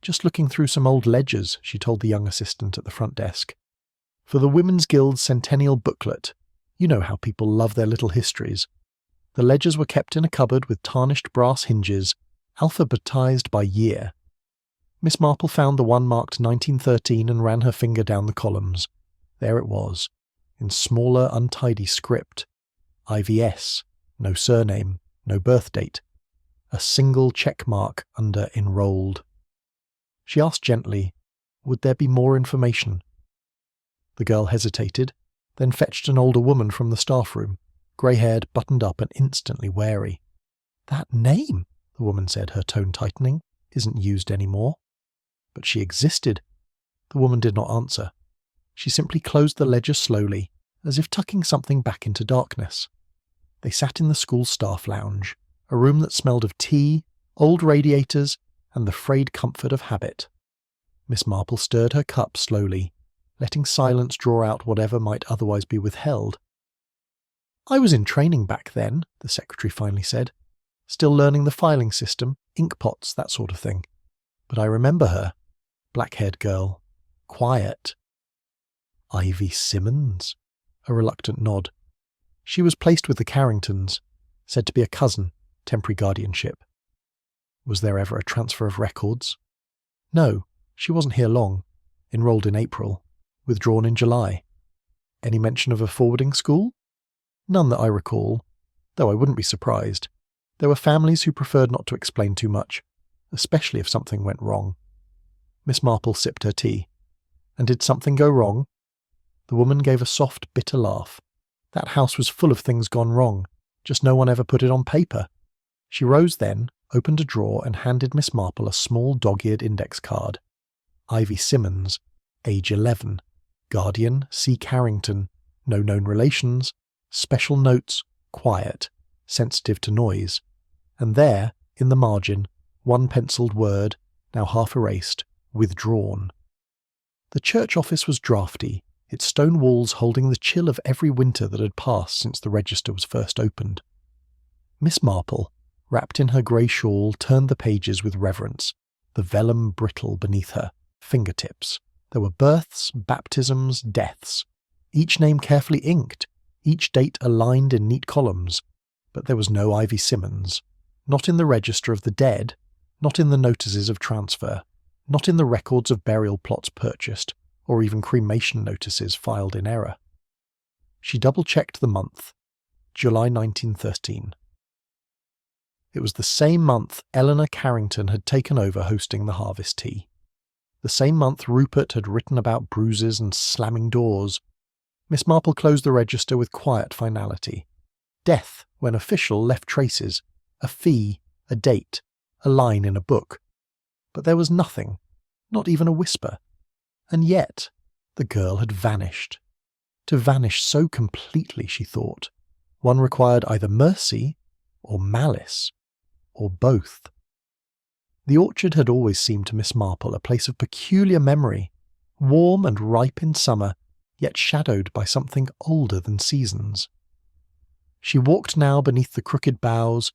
"Just looking through some old ledgers," she told the young assistant at the front desk. "For the Women's Guild's centennial booklet. You know how people love their little histories." The ledgers were kept in a cupboard with tarnished brass hinges, alphabetized by year. Miss Marple found the one marked 1913 and ran her finger down the columns. There it was, in smaller, untidy script. IVS, no surname, no birth date. A single check mark under enrolled. She asked gently, would there be more information? The girl hesitated, then fetched an older woman from the staff room, grey-haired, buttoned up and instantly wary. "That name," the woman said, her tone tightening, "isn't used any more." But she existed. The woman did not answer. She simply closed the ledger slowly, as if tucking something back into darkness. They sat in the school staff lounge, a room that smelled of tea, old radiators, and the frayed comfort of habit. Miss Marple stirred her cup slowly, letting silence draw out whatever might otherwise be withheld. "I was in training back then," the secretary finally said. "Still learning the filing system, ink pots, that sort of thing. But I remember her. Black-haired girl. Quiet." "Ivy Simmons?" A reluctant nod. "She was placed with the Carringtons. Said to be a cousin, temporary guardianship." "Was there ever a transfer of records?" "No, She wasn't here long. Enrolled in April. Withdrawn in July. Any mention of a forwarding school? None that I recall, though I wouldn't be surprised. There were families who preferred not to explain too much, especially if something went wrong. Miss Marple sipped her tea. And did something go wrong? The woman gave a soft, bitter laugh. That house was full of things gone wrong, just no one ever put it on paper. She rose then, opened a drawer and handed Miss Marple a small dog-eared index card. Ivy Simmons, age 11, guardian C. Carrington, no known relations, special notes, quiet, sensitive to noise. And there, in the margin, one pencilled word, now half erased, withdrawn. The church office was draughty, its stone walls holding the chill of every winter that had passed since the register was first opened. Miss Marple, wrapped in her grey shawl, turned the pages with reverence, the vellum brittle beneath her fingertips. There were births, baptisms, deaths, each name carefully inked, each date aligned in neat columns, but there was no Ivy Simmons, not in the register of the dead, not in the notices of transfer, not in the records of burial plots purchased, or even cremation notices filed in error. She double-checked the month, July 1913. It was the same month Eleanor Carrington had taken over hosting the harvest tea. The same month Rupert had written about bruises and slamming doors. Miss Marple closed the register with quiet finality. Death, when official, left traces, a fee, a date, a line in a book. But there was nothing, not even a whisper. And yet, the girl had vanished. To vanish so completely, she thought, one required either mercy or malice, or both. The orchard had always seemed to Miss Marple a place of peculiar memory, warm and ripe in summer, yet shadowed by something older than seasons. She walked now beneath the crooked boughs,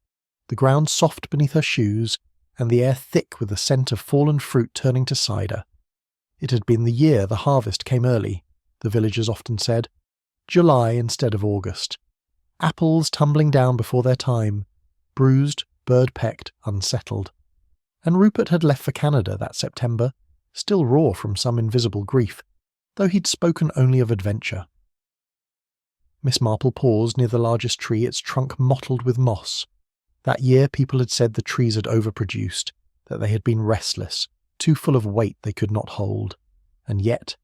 the ground soft beneath her shoes, and the air thick with the scent of fallen fruit turning to cider. It had been the year the harvest came early, the villagers often said, July instead of August. Apples tumbling down before their time, bruised, bird-pecked, unsettled. And Rupert had left for Canada that September, still raw from some invisible grief, though he'd spoken only of adventure. Miss Marple paused near the largest tree, its trunk mottled with moss. That year people had said the trees had overproduced, that they had been restless, too full of weight they could not hold. And yet,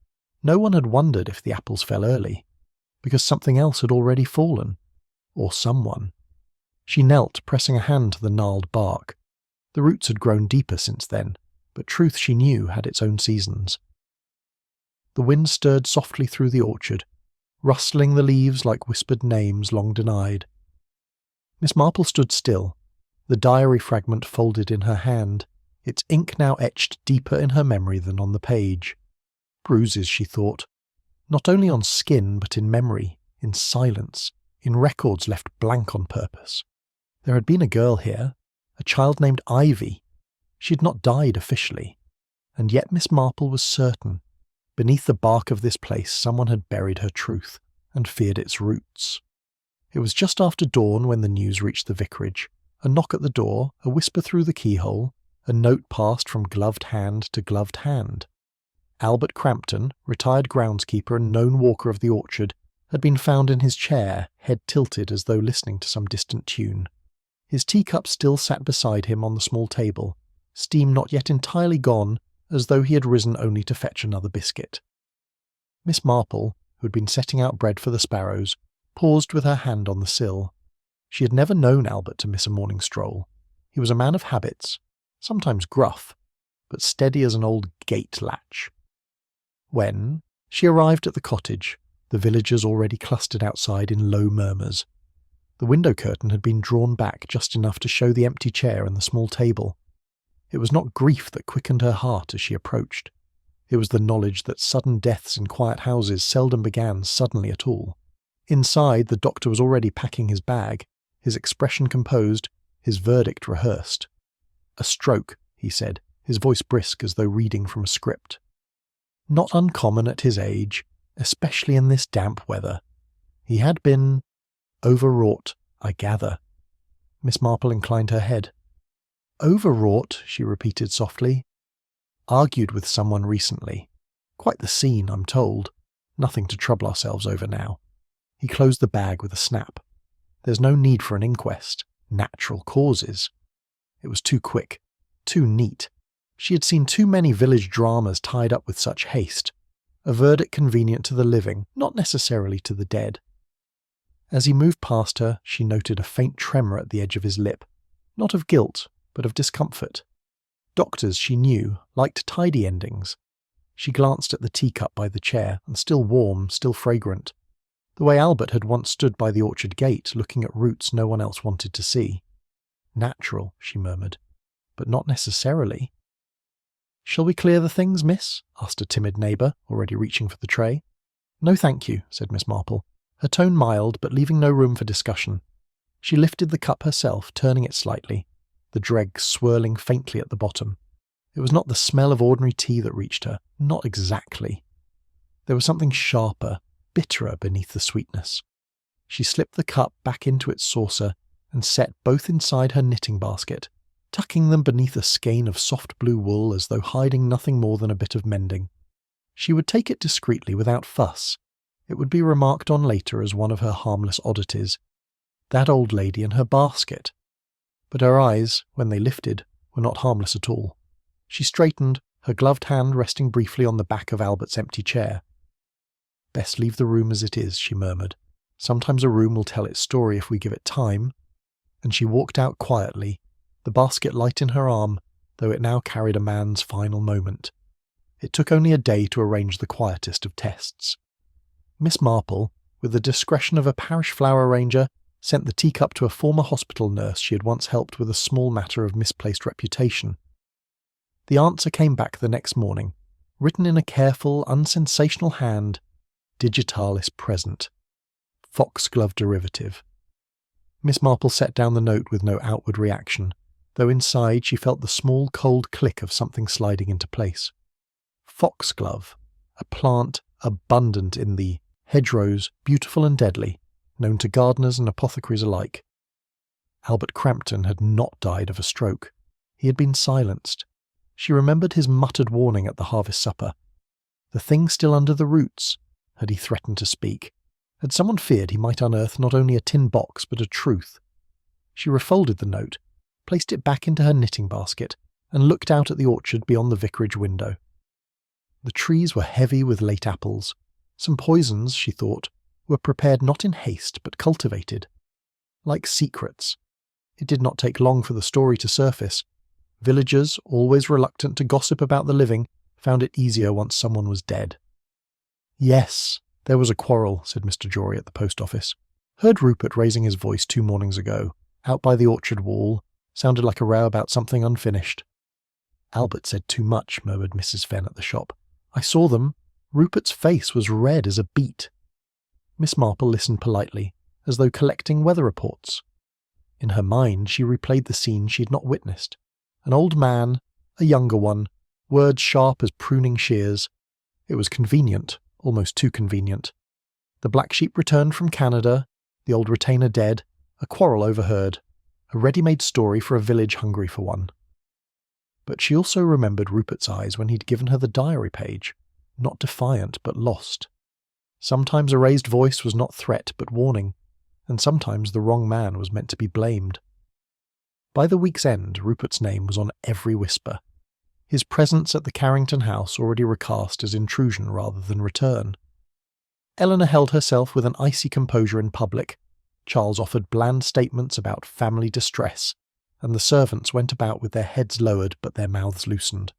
no one had wondered if the apples fell early, because something else had already fallen. Or someone. She knelt, pressing a hand to the gnarled bark. The roots had grown deeper since then, but truth, she knew, had its own seasons. The wind stirred softly through the orchard, rustling the leaves like whispered names long denied. Miss Marple stood still, the diary fragment folded in her hand, its ink now etched deeper in her memory than on the page. Bruises, she thought, not only on skin but in memory, in silence, in records left blank on purpose. There had been a girl here, a child named Ivy. She had not died officially, and yet Miss Marple was certain. Beneath the bark of this place someone had buried her truth, and feared its roots. It was just after dawn when the news reached the vicarage. A knock at the door, a whisper through the keyhole, a note passed from gloved hand to gloved hand. Albert Crampton, retired groundskeeper and known walker of the orchard, had been found in his chair, head tilted as though listening to some distant tune. His teacup still sat beside him on the small table, steam not yet entirely gone, as though he had risen only to fetch another biscuit. Miss Marple, who had been setting out bread for the sparrows, paused with her hand on the sill. She had never known Albert to miss a morning stroll. He was a man of habits, sometimes gruff, but steady as an old gate latch. When she arrived at the cottage, the villagers already clustered outside in low murmurs. The window curtain had been drawn back just enough to show the empty chair and the small table. It was not grief that quickened her heart as she approached. It was the knowledge that sudden deaths in quiet houses seldom began suddenly at all. Inside, the doctor was already packing his bag, his expression composed, his verdict rehearsed. A stroke, he said, his voice brisk as though reading from a script. Not uncommon at his age, especially in this damp weather. He had been overwrought, I gather. Miss Marple inclined her head. Overwrought, she repeated softly. Argued with someone recently. Quite the scene, I'm told. Nothing to trouble ourselves over now. He closed the bag with a snap. There's no need for an inquest. Natural causes. It was too quick. Too neat. She had seen too many village dramas tied up with such haste. A verdict convenient to the living, not necessarily to the dead. As he moved past her, she noted a faint tremor at the edge of his lip. Not of guilt, but of discomfort. Doctors, she knew, liked tidy endings. She glanced at the teacup by the chair, and still warm, still fragrant. The way Albert had once stood by the orchard gate, looking at roots no one else wanted to see. Natural, she murmured, but not necessarily. "Shall we clear the things, miss?" asked a timid neighbour, already reaching for the tray. "No, thank you," said Miss Marple, her tone mild but leaving no room for discussion. She lifted the cup herself, turning it slightly, the dregs swirling faintly at the bottom. It was not the smell of ordinary tea that reached her, not exactly. There was something sharper, bitterer beneath the sweetness. She slipped the cup back into its saucer and set both inside her knitting basket, tucking them beneath a skein of soft blue wool as though hiding nothing more than a bit of mending. She would take it discreetly without fuss. It would be remarked on later as one of her harmless oddities. That old lady and her basket. But her eyes, when they lifted, were not harmless at all. She straightened, her gloved hand resting briefly on the back of Albert's empty chair. "Best leave the room as it is," she murmured. "Sometimes a room will tell its story if we give it time." And she walked out quietly, the basket light in her arm, though it now carried a man's final moment. It took only a day to arrange the quietest of tests. Miss Marple, with the discretion of a parish flower arranger, sent the teacup to a former hospital nurse she had once helped with a small matter of misplaced reputation. The answer came back the next morning, written in a careful, unsensational hand, digitalis present. Foxglove derivative. Miss Marple set down the note with no outward reaction, though inside she felt the small cold click of something sliding into place. Foxglove, a plant abundant in the hedgerows, beautiful and deadly, known to gardeners and apothecaries alike. Albert Crampton had not died of a stroke. He had been silenced. She remembered his muttered warning at the harvest supper. The thing still under the roots, had he threatened to speak. Had someone feared he might unearth not only a tin box but a truth? She refolded the note, placed it back into her knitting basket, and looked out at the orchard beyond the vicarage window. The trees were heavy with late apples. Some poisons, she thought, were prepared not in haste but cultivated. Like secrets. It did not take long for the story to surface. Villagers, always reluctant to gossip about the living, found it easier once someone was dead. "Yes, there was a quarrel," said Mr. Jory at the post office. "Heard Rupert raising his voice 2 mornings ago, out by the orchard wall. Sounded like a row about something unfinished." "Albert said too much," murmured Mrs. Fenn at the shop. "I saw them. Rupert's face was red as a beet." Miss Marple listened politely, as though collecting weather reports. In her mind she replayed the scene she had not witnessed. An old man, a younger one, words sharp as pruning shears. It was convenient, almost too convenient. The black sheep returned from Canada, the old retainer dead, a quarrel overheard, a ready-made story for a village hungry for one. But she also remembered Rupert's eyes when he'd given her the diary page, not defiant but lost. Sometimes a raised voice was not threat but warning, and sometimes the wrong man was meant to be blamed. By the week's end, Rupert's name was on every whisper. His presence at the Carrington house already recast as intrusion rather than return. Eleanor held herself with an icy composure in public. Charles offered bland statements about family distress, and the servants went about with their heads lowered but their mouths loosened.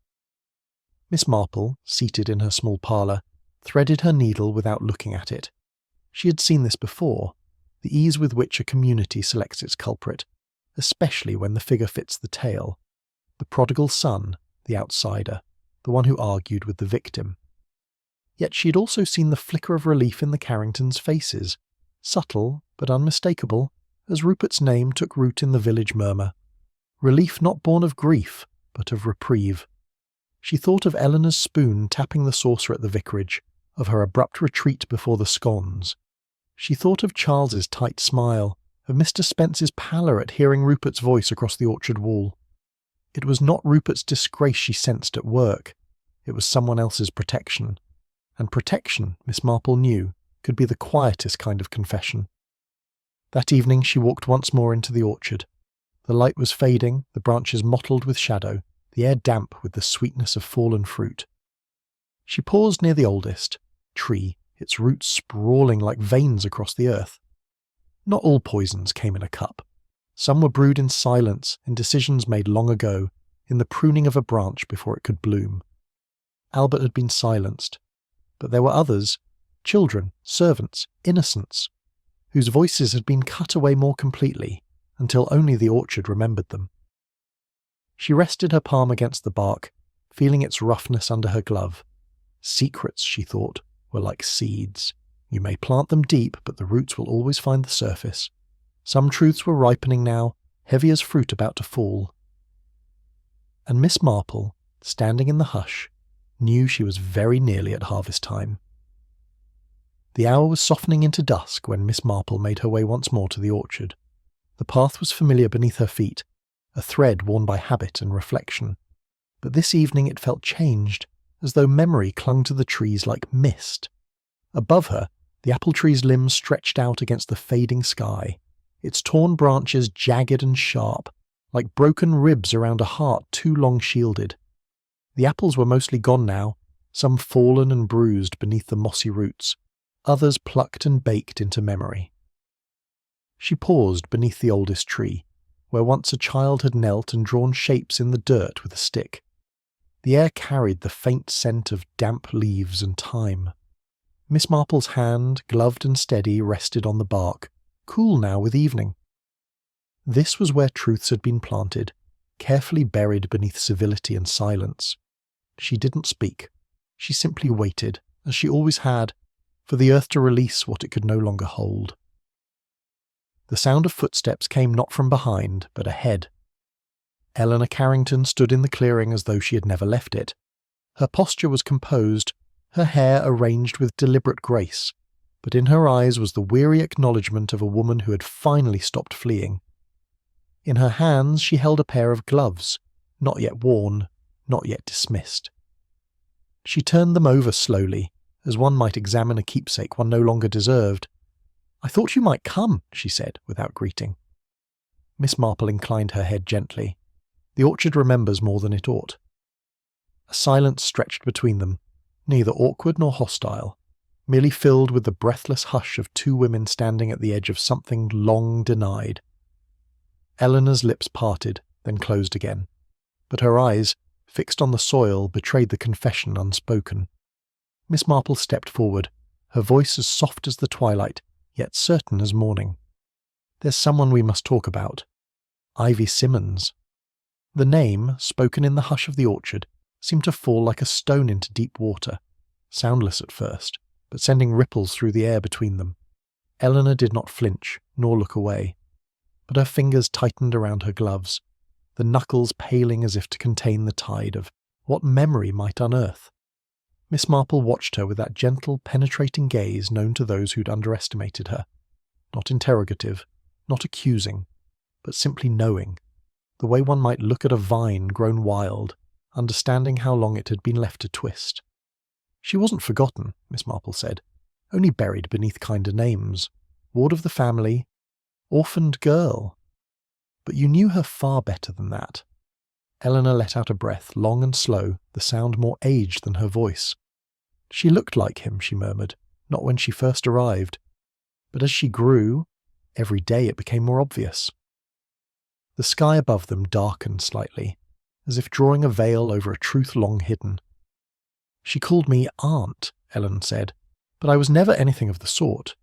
Miss Marple, seated in her small parlour, threaded her needle without looking at it. She had seen this before, the ease with which a community selects its culprit, especially when the figure fits the tale. The prodigal son, the outsider, the one who argued with the victim. Yet she had also seen the flicker of relief in the Carringtons' faces, subtle but unmistakable, as Rupert's name took root in the village murmur. Relief not born of grief, but of reprieve. She thought of Eleanor's spoon tapping the saucer at the vicarage, of her abrupt retreat before the scones. She thought of Charles's tight smile, of Mr. Spence's pallor at hearing Rupert's voice across the orchard wall. It was not Rupert's disgrace she sensed at work, it was someone else's protection. And protection, Miss Marple knew, could be the quietest kind of confession. That evening she walked once more into the orchard. The light was fading, the branches mottled with shadow, the air damp with the sweetness of fallen fruit. She paused near the oldest tree, its roots sprawling like veins across the earth. Not all poisons came in a cup. Some were brewed in silence, in decisions made long ago, in the pruning of a branch before it could bloom. Albert had been silenced, but there were others, children, servants, innocents, whose voices had been cut away more completely, until only the orchard remembered them. She rested her palm against the bark, feeling its roughness under her glove. Secrets, she thought, were like seeds. You may plant them deep, but the roots will always find the surface. Some truths were ripening now, heavy as fruit about to fall. And Miss Marple, standing in the hush, knew she was very nearly at harvest time. The hour was softening into dusk when Miss Marple made her way once more to the orchard. The path was familiar beneath her feet, a thread worn by habit and reflection. But this evening it felt changed, as though memory clung to the trees like mist. Above her, the apple tree's limbs stretched out against the fading sky, its torn branches jagged and sharp, like broken ribs around a heart too long shielded. The apples were mostly gone now, some fallen and bruised beneath the mossy roots, others plucked and baked into memory. She paused beneath the oldest tree, where once a child had knelt and drawn shapes in the dirt with a stick. The air carried the faint scent of damp leaves and thyme. Miss Marple's hand, gloved and steady, rested on the bark, cool now with evening. This was where truths had been planted, carefully buried beneath civility and silence. She didn't speak. She simply waited, as she always had, for the earth to release what it could no longer hold. The sound of footsteps came not from behind, but ahead. Eleanor Carrington stood in the clearing as though she had never left it. Her posture was composed, her hair arranged with deliberate grace, but in her eyes was the weary acknowledgement of a woman who had finally stopped fleeing. In her hands she held a pair of gloves, not yet worn, not yet dismissed. She turned them over slowly, as one might examine a keepsake one no longer deserved. "I thought you might come," she said, without greeting. Miss Marple inclined her head gently. The orchard remembers more than it ought. A silence stretched between them, neither awkward nor hostile, merely filled with the breathless hush of two women standing at the edge of something long denied. Eleanor's lips parted, then closed again, but her eyes, fixed on the soil, betrayed the confession unspoken. Miss Marple stepped forward, her voice as soft as the twilight, yet certain as morning. "There's someone we must talk about. Ivy Simmons." The name, spoken in the hush of the orchard, seemed to fall like a stone into deep water, soundless at first, but sending ripples through the air between them. Eleanor did not flinch, nor look away, but her fingers tightened around her gloves, the knuckles paling as if to contain the tide of what memory might unearth. Miss Marple watched her with that gentle, penetrating gaze known to those who'd underestimated her. Not interrogative, not accusing, but simply knowing, the way one might look at a vine grown wild, understanding how long it had been left to twist. She wasn't forgotten, Miss Marple said, only buried beneath kinder names. Ward of the family, orphaned girl. But you knew her far better than that. Eleanor let out a breath, long and slow, the sound more aged than her voice. She looked like him, she murmured, not when she first arrived. But as she grew, every day it became more obvious. The sky above them darkened slightly, as if drawing a veil over a truth long hidden. "She called me Aunt," Ellen said, "but I was never anything of the sort."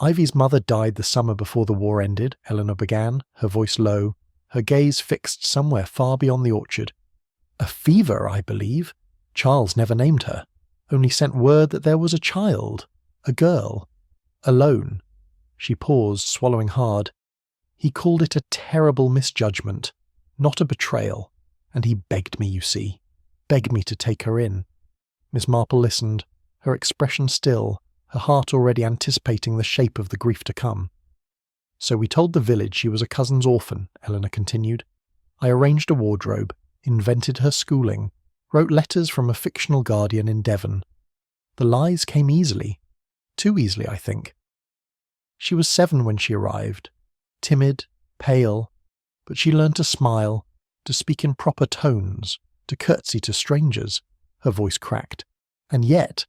"Ivy's mother died the summer before the war ended," Eleanor began, her voice low, her gaze fixed somewhere far beyond the orchard. "A fever, I believe. Charles never named her, only sent word that there was a child, a girl, alone." She paused, swallowing hard. "He called it a terrible misjudgment, not a betrayal, and he begged me, you see, begged me to take her in." Miss Marple listened, her expression still, her heart already anticipating the shape of the grief to come. "So we told the village she was a cousin's orphan," Eleanor continued. "I arranged a wardrobe, invented her schooling, wrote letters from a fictional guardian in Devon. The lies came easily. Too easily, I think. She was 7 when she arrived, timid, pale, but she learned to smile, to speak in proper tones, to curtsy to strangers. Her voice cracked. And yet,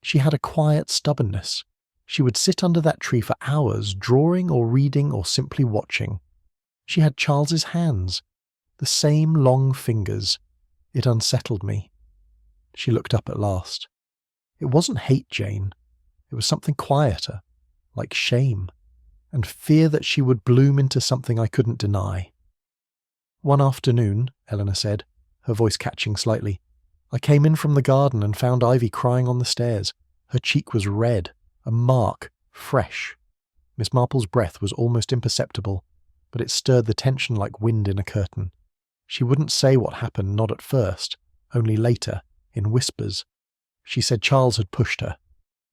she had a quiet stubbornness. She would sit under that tree for hours, drawing or reading or simply watching. She had Charles's hands, the same long fingers. It unsettled me. She looked up at last. It wasn't hate, Jane. It was something quieter, like shame, and fear that she would bloom into something I couldn't deny. One afternoon, Eleanor said, her voice catching slightly, I came in from the garden and found Ivy crying on the stairs. Her cheek was red, a mark, fresh. Miss Marple's breath was almost imperceptible, but it stirred the tension like wind in a curtain. She wouldn't say what happened, not at first, only later, in whispers. She said Charles had pushed her.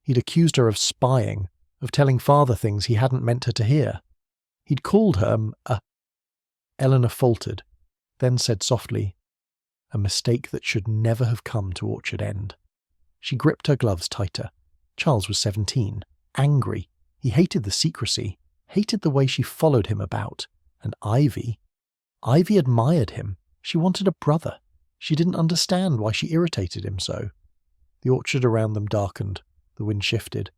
He'd accused her of spying, of telling father things he hadn't meant her to hear. He'd called her a... Eleanor faltered, then said softly, a mistake that should never have come to Orchard End. She gripped her gloves tighter. Charles was 17, angry. He hated the secrecy, hated the way she followed him about. And Ivy admired him. She wanted a brother. She didn't understand why she irritated him so. The orchard around them darkened. The wind shifted.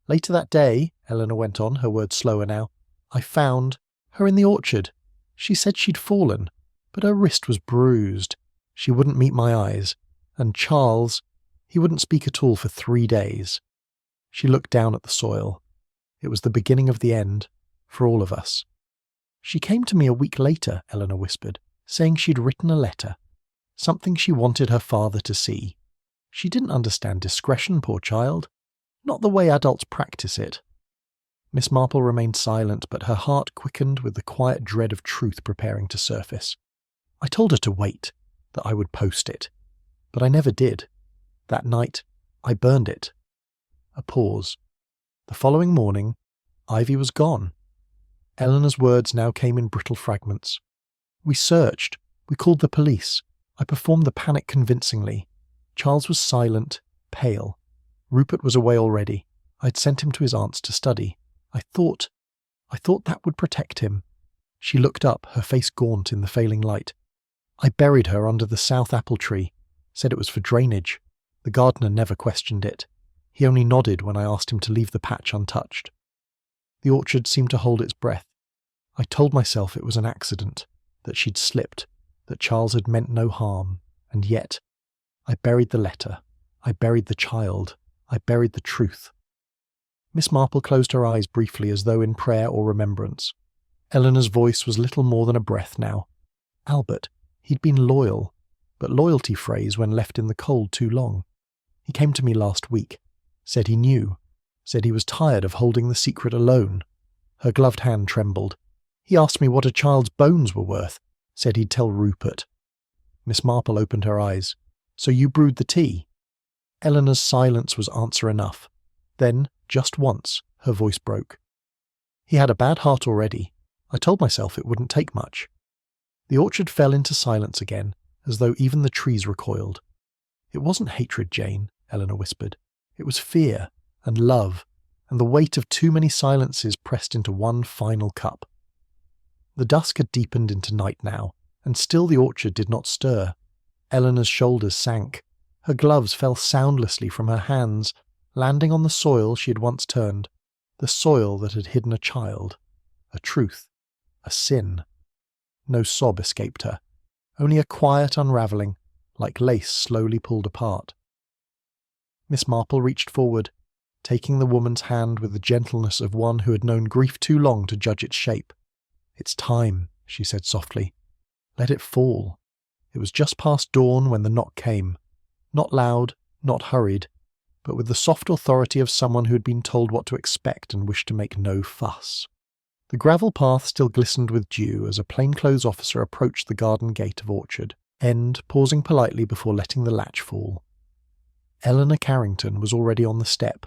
Later that day, Eleanor went on, her words slower now, I found her in the orchard. She said she'd fallen, but her wrist was bruised. She wouldn't meet my eyes. And Charles, he wouldn't speak at all for 3 days. She looked down at the soil. It was the beginning of the end, for all of us. She came to me a week later, Eleanor whispered, saying she'd written a letter, something she wanted her father to see. She didn't understand discretion, poor child. Not the way adults practice it. Miss Marple remained silent, but her heart quickened with the quiet dread of truth preparing to surface. I told her to wait, that I would post it. But I never did. That night, I burned it. A pause. The following morning, Ivy was gone. Eleanor's words now came in brittle fragments. We searched. We called the police. I performed the panic convincingly. Charles was silent, pale. Rupert was away already. I'd sent him to his aunt's to study. I thought that would protect him. She looked up, her face gaunt in the failing light. I buried her under the south apple tree, said it was for drainage. The gardener never questioned it. He only nodded when I asked him to leave the patch untouched. The orchard seemed to hold its breath. I told myself it was an accident, that she'd slipped, that Charles had meant no harm, and yet I buried the letter, I buried the child, I buried the truth. Miss Marple closed her eyes briefly as though in prayer or remembrance. Eleanor's voice was little more than a breath now. Albert, he'd been loyal, but loyalty frays when left in the cold too long. He came to me last week, said he knew, said he was tired of holding the secret alone. Her gloved hand trembled. He asked me what a child's bones were worth, said he'd tell Rupert. Miss Marple opened her eyes. So you brewed the tea? Eleanor's silence was answer enough. Then, just once, her voice broke. He had a bad heart already. I told myself it wouldn't take much. The orchard fell into silence again, as though even the trees recoiled. It wasn't hatred, Jane, Eleanor whispered. It was fear and love, and the weight of too many silences pressed into one final cup. The dusk had deepened into night now, and still the orchard did not stir. Eleanor's shoulders sank. Her gloves fell soundlessly from her hands, landing on the soil she had once turned, the soil that had hidden a child, a truth, a sin. No sob escaped her, only a quiet unravelling, like lace slowly pulled apart. Miss Marple reached forward, taking the woman's hand with the gentleness of one who had known grief too long to judge its shape. "It's time," she said softly. "Let it fall." It was just past dawn when the knock came, not loud, not hurried, but with the soft authority of someone who had been told what to expect and wished to make no fuss. The gravel path still glistened with dew as a plainclothes officer approached the garden gate of Orchard, End pausing politely before letting the latch fall. Eleanor Carrington was already on the step,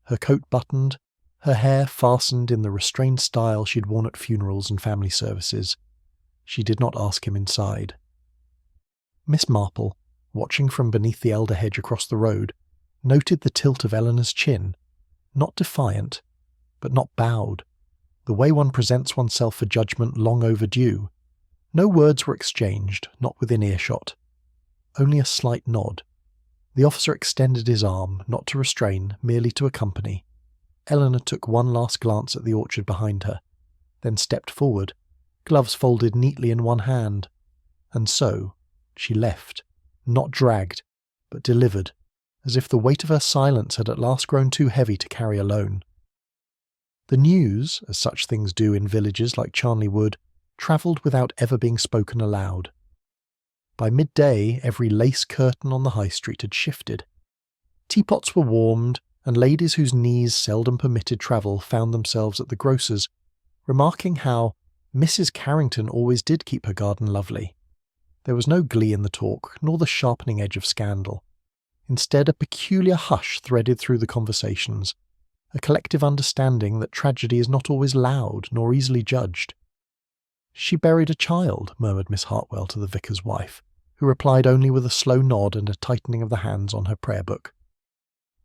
her coat buttoned, her hair fastened in the restrained style she'd worn at funerals and family services. She did not ask him inside. Miss Marple, watching from beneath the elder hedge across the road, noted the tilt of Eleanor's chin, not defiant, but not bowed, the way one presents oneself for judgment long overdue. No words were exchanged, not within earshot. Only a slight nod. The officer extended his arm, not to restrain, merely to accompany. Eleanor took one last glance at the orchard behind her, then stepped forward, gloves folded neatly in one hand. And so, she left, not dragged, but delivered, as if the weight of her silence had at last grown too heavy to carry alone. The news, as such things do in villages like Charnley Wood, travelled without ever being spoken aloud. By midday, every lace curtain on the high street had shifted. Teapots were warmed, and ladies whose knees seldom permitted travel found themselves at the grocer's, remarking how Mrs. Carrington always did keep her garden lovely. There was no glee in the talk, nor the sharpening edge of scandal. Instead, a peculiar hush threaded through the conversations, a collective understanding that tragedy is not always loud nor easily judged. "She buried a child," murmured Miss Hartwell to the vicar's wife, who replied only with a slow nod and a tightening of the hands on her prayer book.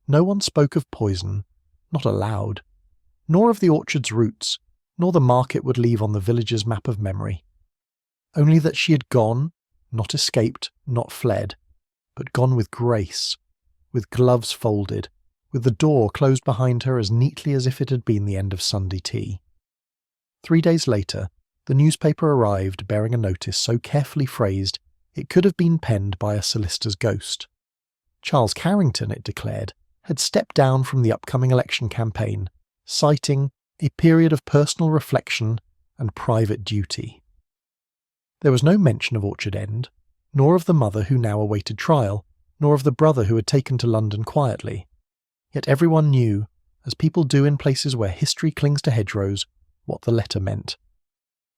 No one spoke of poison, not aloud, nor of the orchard's roots, nor the mark it would leave on the village's map of memory. Only that she had gone, not escaped, not fled, but gone with grace, with gloves folded, with the door closed behind her as neatly as if it had been the end of Sunday tea. 3 days later, the newspaper arrived bearing a notice so carefully phrased it could have been penned by a solicitor's ghost. Charles Carrington, it declared, had stepped down from the upcoming election campaign, citing a period of personal reflection and private duty. There was no mention of Orchard End, nor of the mother who now awaited trial, nor of the brother who had taken to London quietly. Yet everyone knew, as people do in places where history clings to hedgerows, what the letter meant.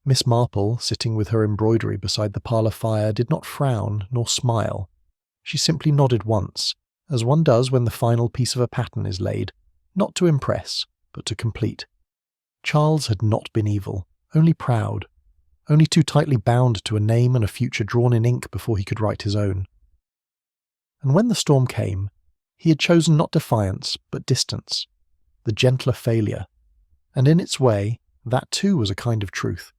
Miss Marple, sitting with her embroidery beside the parlour fire, did not frown nor smile. She simply nodded once, as one does when the final piece of a pattern is laid, not to impress, but to complete. Charles had not been evil, only proud, only too tightly bound to a name and a future drawn in ink before he could write his own. And when the storm came, he had chosen not defiance, but distance, the gentler failure, and in its way, that too was a kind of truth.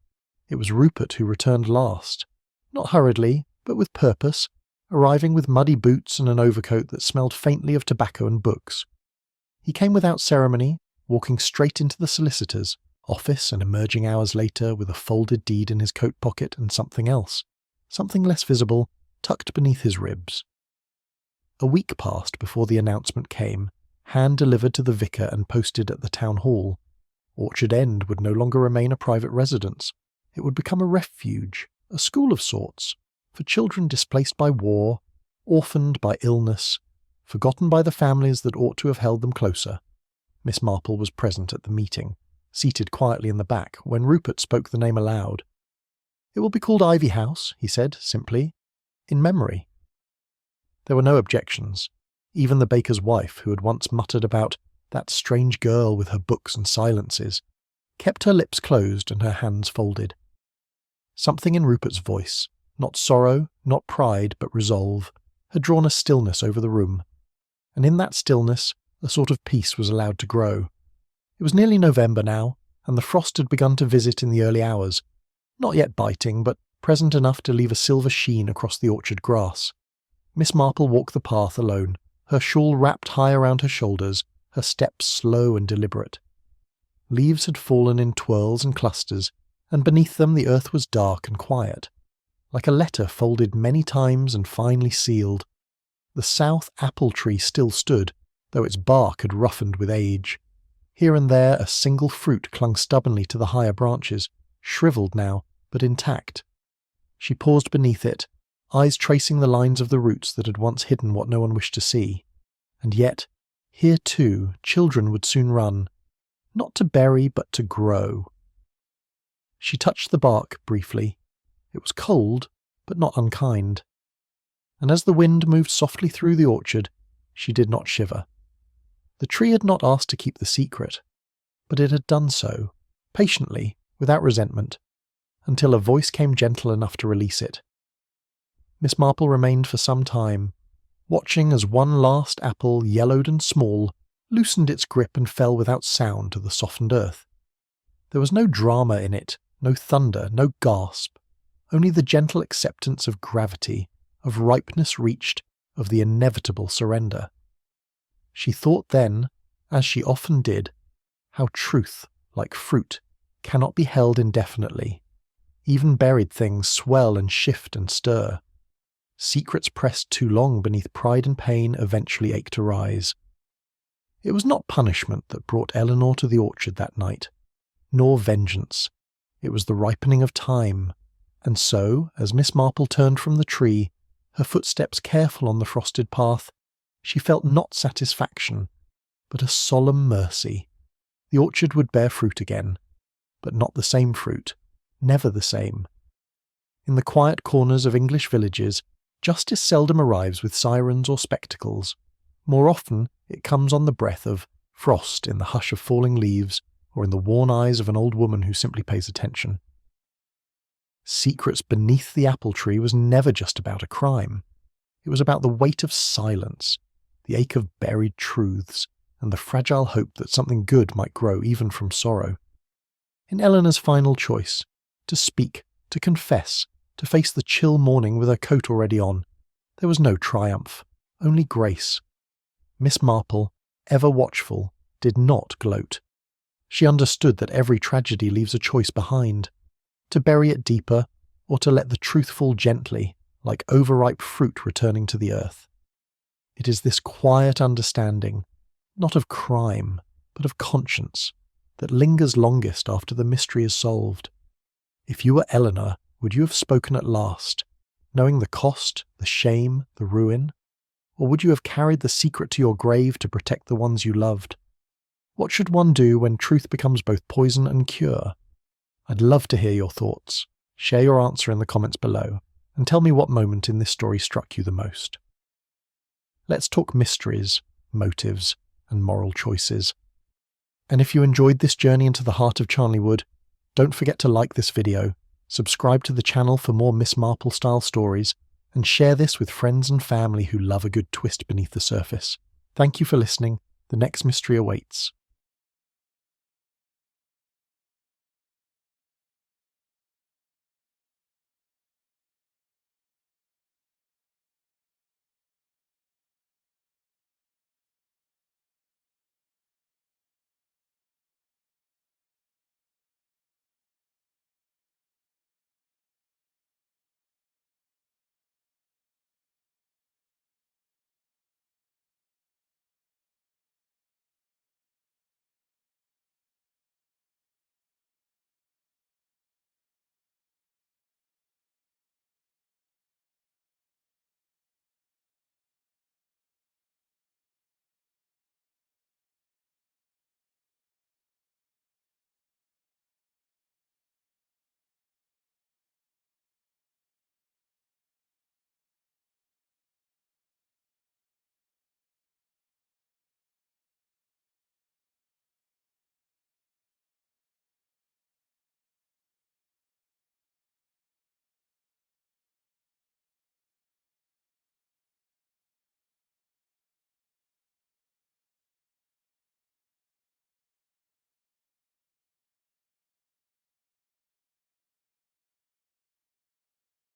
It was Rupert who returned last, not hurriedly, but with purpose, arriving with muddy boots and an overcoat that smelled faintly of tobacco and books. He came without ceremony, walking straight into the solicitor's office and emerging hours later with a folded deed in his coat pocket and something else, something less visible, tucked beneath his ribs. A week passed before the announcement came, hand-delivered to the vicar and posted at the town hall. Orchard End would no longer remain a private residence. It would become a refuge, a school of sorts, for children displaced by war, orphaned by illness, forgotten by the families that ought to have held them closer. Miss Marple was present at the meeting, seated quietly in the back, when Rupert spoke the name aloud. "It will be called Ivy House," he said, simply, "in memory." There were no objections. Even the baker's wife, who had once muttered about that strange girl with her books and silences, kept her lips closed and her hands folded. Something in Rupert's voice, not sorrow, not pride, but resolve, had drawn a stillness over the room, and in that stillness a sort of peace was allowed to grow. It was nearly November now, and the frost had begun to visit in the early hours, not yet biting, but present enough to leave a silver sheen across the orchard grass. Miss Marple walked the path alone, her shawl wrapped high around her shoulders, her steps slow and deliberate. Leaves had fallen in twirls and clusters, and beneath them the earth was dark and quiet, like a letter folded many times and finely sealed. The south apple tree still stood, though its bark had roughened with age. Here and there a single fruit clung stubbornly to the higher branches, shriveled now, but intact. She paused beneath it, eyes tracing the lines of the roots that had once hidden what no one wished to see. And yet, here too, children would soon run, not to bury but to grow. She touched the bark briefly. It was cold, but not unkind. And as the wind moved softly through the orchard, she did not shiver. The tree had not asked to keep the secret, but it had done so, patiently, without resentment, until a voice came gentle enough to release it. Miss Marple remained for some time, watching as one last apple, yellowed and small, loosened its grip and fell without sound to the softened earth. There was no drama in it, no thunder, no gasp, only the gentle acceptance of gravity, of ripeness reached, of the inevitable surrender. She thought then, as she often did, how truth, like fruit, cannot be held indefinitely. Even buried things swell and shift and stir. Secrets pressed too long beneath pride and pain eventually ache to rise. It was not punishment that brought Eleanor to the orchard that night, nor vengeance. It was the ripening of time, and so, as Miss Marple turned from the tree, her footsteps careful on the frosted path, she felt not satisfaction, but a solemn mercy. The orchard would bear fruit again, but not the same fruit, never the same. In the quiet corners of English villages, justice seldom arrives with sirens or spectacles. More often, it comes on the breath of frost in the hush of falling leaves, or in the worn eyes of an old woman who simply pays attention. Secrets beneath the apple tree was never just about a crime. It was about the weight of silence, the ache of buried truths, and the fragile hope that something good might grow even from sorrow. In Eleanor's final choice, to speak, to confess, to face the chill morning with her coat already on, there was no triumph, only grace. Miss Marple, ever watchful, did not gloat. She understood that every tragedy leaves a choice behind, to bury it deeper, or to let the truth fall gently, like overripe fruit returning to the earth. It is this quiet understanding, not of crime, but of conscience, that lingers longest after the mystery is solved. If you were Eleanor, would you have spoken at last, knowing the cost, the shame, the ruin? Or would you have carried the secret to your grave to protect the ones you loved? What should one do when truth becomes both poison and cure? I'd love to hear your thoughts. Share your answer in the comments below, and tell me what moment in this story struck you the most. Let's talk mysteries, motives, and moral choices. And if you enjoyed this journey into the heart of Charnleywood, don't forget to like this video, subscribe to the channel for more Miss Marple style stories, and share this with friends and family who love a good twist beneath the surface. Thank you for listening. The next mystery awaits.